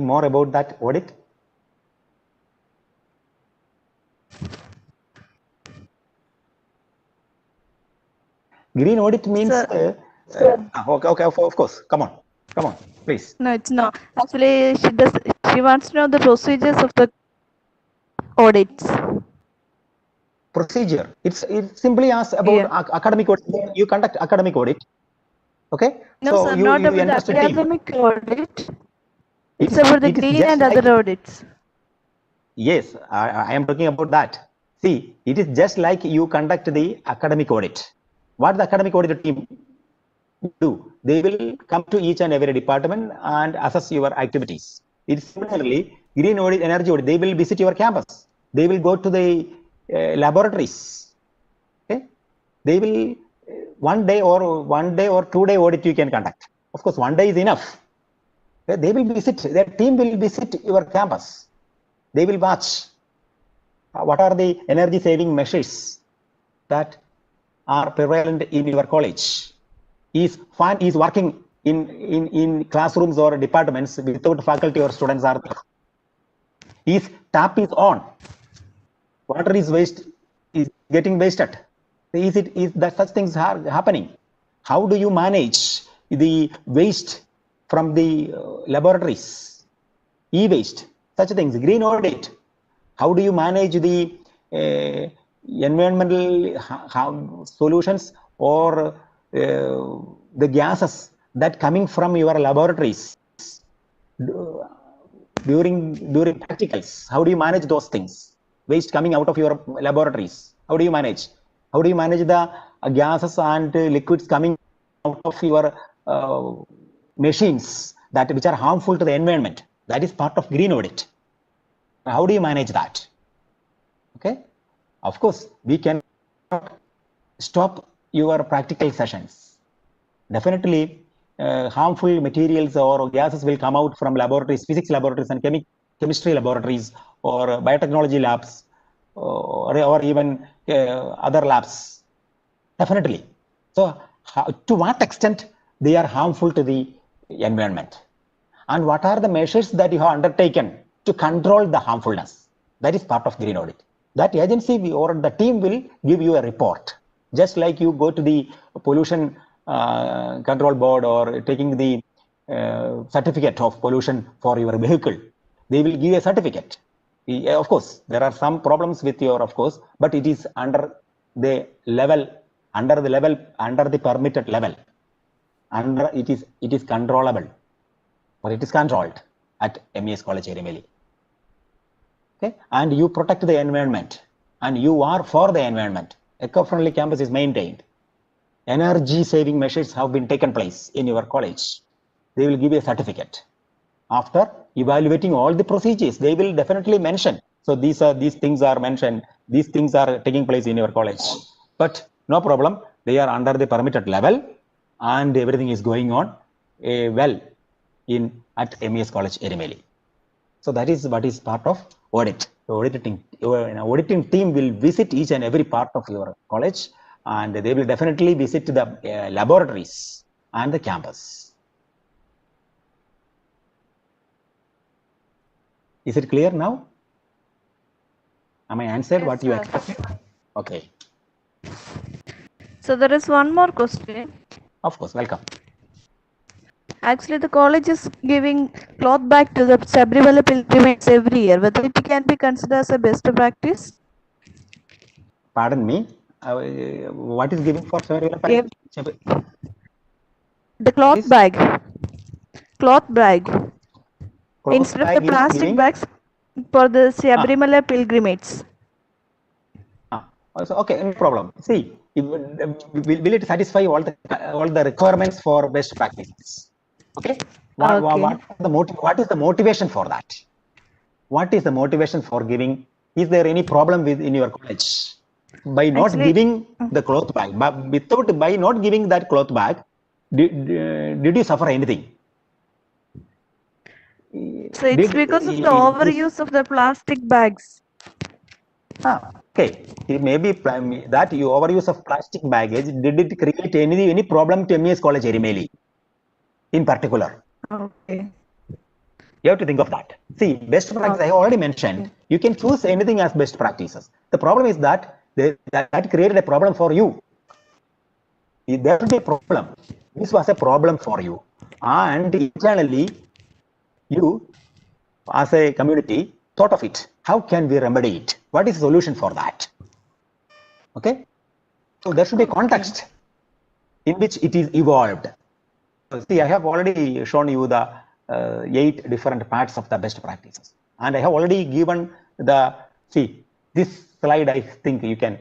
more about that audit? Green audit means okay, of course. Come on, please. No, it's not. Actually, she wants to know the procedures of the audits. Procedure. It simply asks about academic audit. You conduct academic audit. Okay. No, so sir, you not about the entrust a team. academic audit. It's about the green and other audits. Yes, I am talking about that. See, it is just like you conduct the academic audit. What the academic audit team do? They will come to each and every department and assess your activities. It is similarly green audit, energy audit. They will visit your campus. They will go to the laboratories. Okay, they will 1 day or 2 day audit you can conduct. Of course, 1 day is enough. They will visit. Their team will visit your campus. They will watch what are the energy saving measures that are prevalent in your college. Is fan is working in classrooms or departments without faculty or students are there? Is tap is on? Water is getting wasted? Is that such things are happening? How do you manage the waste from the laboratories? E-waste, such things. Green audit. How do you manage the environmental solutions or the gases that coming from your laboratories during practicals? How do you manage those things? Waste coming out of your laboratories. How do you manage? How do you manage the gases and liquids coming out of your machines which are harmful to the environment? That is part of green audit. How do you manage that? Okay. Of course, we can stop your practical sessions. Definitely, harmful materials or gases will come out from laboratories, physics laboratories and chemistry laboratories or biotechnology labs or even other labs. Definitely. So, to what extent they are harmful to the environment? And what are the measures that you have undertaken to control the harmfulness? That is part of green audit. That agency or the team will give you a report. Just like you go to the pollution control board or taking the certificate of pollution for your vehicle, they will give a certificate. Of course, there are some problems with your, but it is under the permitted level. It is controllable, or it is controlled at MES College Erumely. Okay, and you protect the environment, and you are for the environment. Eco-friendly campus is maintained. Energy saving measures have been taken place in your college. They will give you a certificate. After evaluating all the procedures, they will definitely mention. So these things are mentioned. These things are taking place in your college. But no problem. They are under the permitted level, and everything is going on well at MES College Erumely. So that is what is part of audit. The auditing team will visit each and every part of your college, and they will definitely visit the laboratories and the campus. Is it clear now? Am I answered what you expected? Okay. So there is one more question. Of course, welcome. Actually, the college is giving cloth bag to the Sabrimala pilgrims every year. Whether it can be considered as a best practice? Pardon me. What is giving for Sabrimala? The cloth bag. Cloth bag. Instead of the plastic bags. For the Sabrimala pilgrimage. So, okay, no problem. See, will it satisfy all the requirements for best practices? Okay. What is the motivation for that? What is the motivation for giving? Is there any problem in your college by not giving the cloth bag? But by not giving that cloth bag, did you suffer anything? So it's because of the overuse of the plastic bags. Okay, it may be that you overuse of plastic baggage. Did it create any problem to MES College Erumely in particular? Okay. You have to think of that. See, best practice, I already mentioned, you can choose anything as best practices. The problem is that that created a problem for you. There should be a problem. This was a problem for you. And internally, you, as a community, thought of it. How can we remedy it? What is the solution for that? Okay. So there should be context in which it is evolved. See, I have already shown you the 8 different parts of the best practices, and I have already given this slide. I think you can,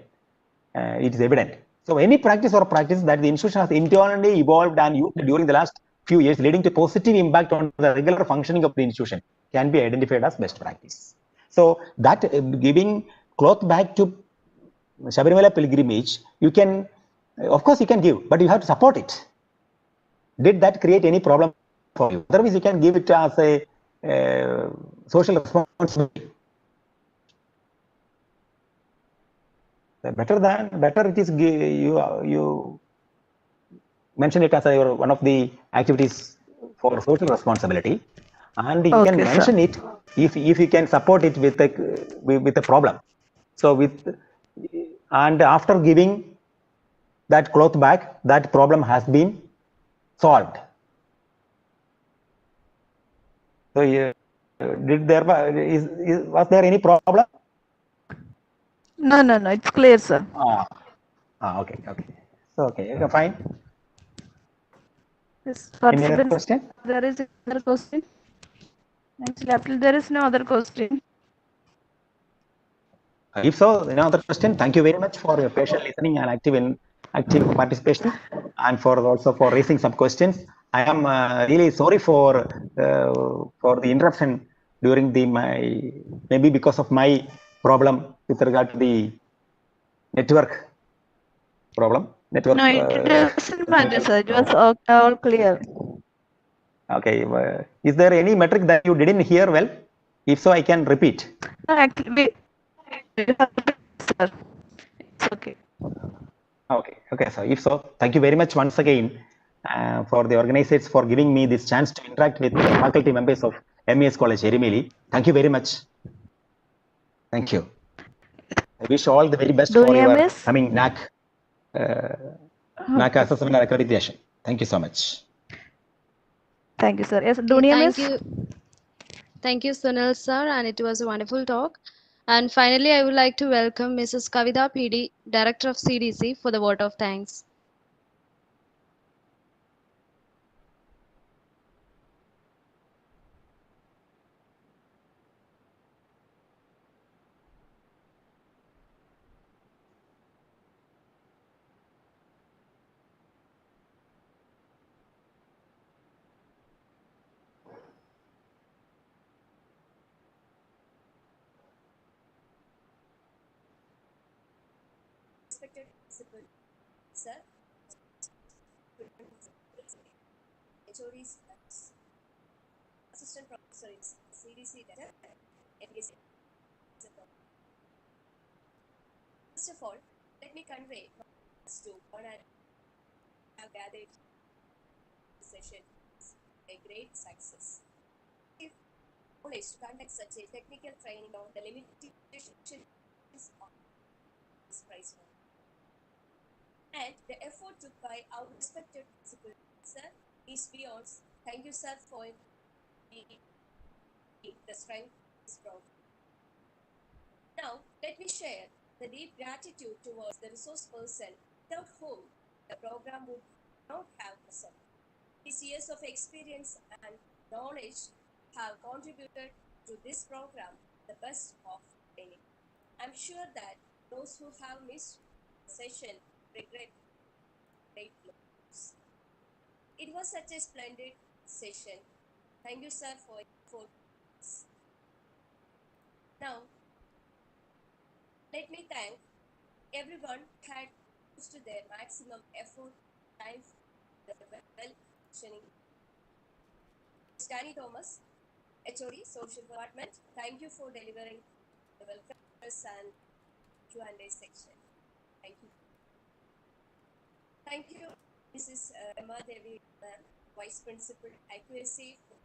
it is evident. So any practice or practice that the institution has internally evolved and used during the last few years, leading to positive impact on the regular functioning of the institution, can be identified as best practice. So that giving cloth bag to Sabrimala pilgrimage, you can, of course you can give, but you have to support it. Did that create any problem for you? Otherwise, you can give it as a social responsibility. Better it is you mention it as one of the activities for social responsibility, and you can mention it if you can support it with a problem. So and after giving that cloth bag, that problem has been solved. So was there any problem? No, it's clear, sir. Okay. So okay, fine. Yes, any other question? There is another question. Actually, there is no other question. If so, no other question. Thank you very much for your patient listening and active participation, and also for raising some questions. I am really sorry for the interruption during maybe because of my problem with regard to the network problem. No, it doesn't matter, sir. It was all clear. Okay. Is there any metric that you didn't hear well? If so, I can repeat. No, actually, sir. It's okay. Okay. So if so, thank you very much once again for the organizers for giving me this chance to interact with the faculty members of MES College Erumely. Thank you very much. Thank you. I wish all the very best for your coming NAAC assessment and accreditation. Thank you so much. Thank you, sir. Yes, Dunia Miss. Thank you, Sunil, sir, and it was a wonderful talk. And finally, I would like to welcome Mrs. Kavita PD, Director of CDC, for the vote of thanks. Respected principal, sir, HODs, assistant professor in CDC, first of all, let me convey to what I have gathered this session is a great success. If knowledge to conduct such a technical training on the limitations of this prize fund, and the effort took by our respected principal, sir, is beyond. Thank you, sir, for the strength of this program. Now, let me share the deep gratitude towards the resource person without whom the program would not have present. His years of experience and knowledge have contributed to this program the best of training. I'm sure that those who have missed the session regret great loss. It was such a splendid session. Thank you, sir, for this. Now, let me thank everyone who had used their maximum effort, time, well functioning. Danny Thomas, HOD, Social Department, thank you for delivering the welcome and Q&A section. Thank you. Thank you, Mrs. Emma Devi, Vice Principal, Accuracy, for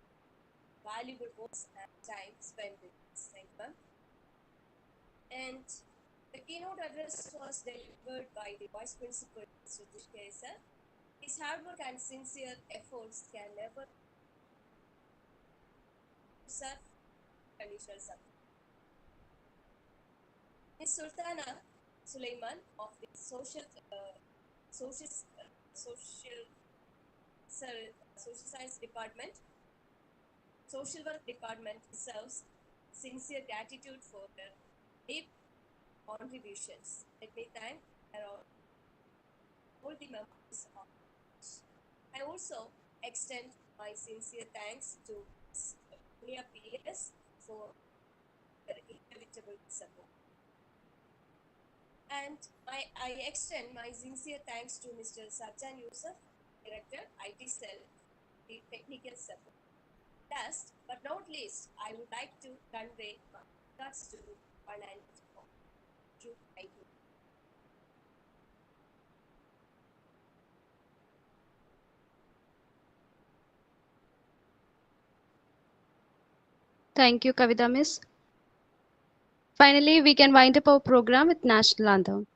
valuable words and time spent with us. Thank you, ma'am. And the keynote address was delivered by the Vice Principal, Mr. Dishkesa. His hard work and sincere efforts can never serve conditional support. Ms. Sultana Sulaiman of the Social Science Department, Social Work Department deserves sincere gratitude for their deep contributions. Let me thank all the members of it. I also extend my sincere thanks to Punia PS for their inevitable support. And I extend my sincere thanks to Mr. Sajjan Yusuf, Director, IT Cell, the technical support. Last but not least, I would like to convey my regards to one and all. Thank you. Thank you, Kavita Miss. Finally, we can wind up our program with National Anthem.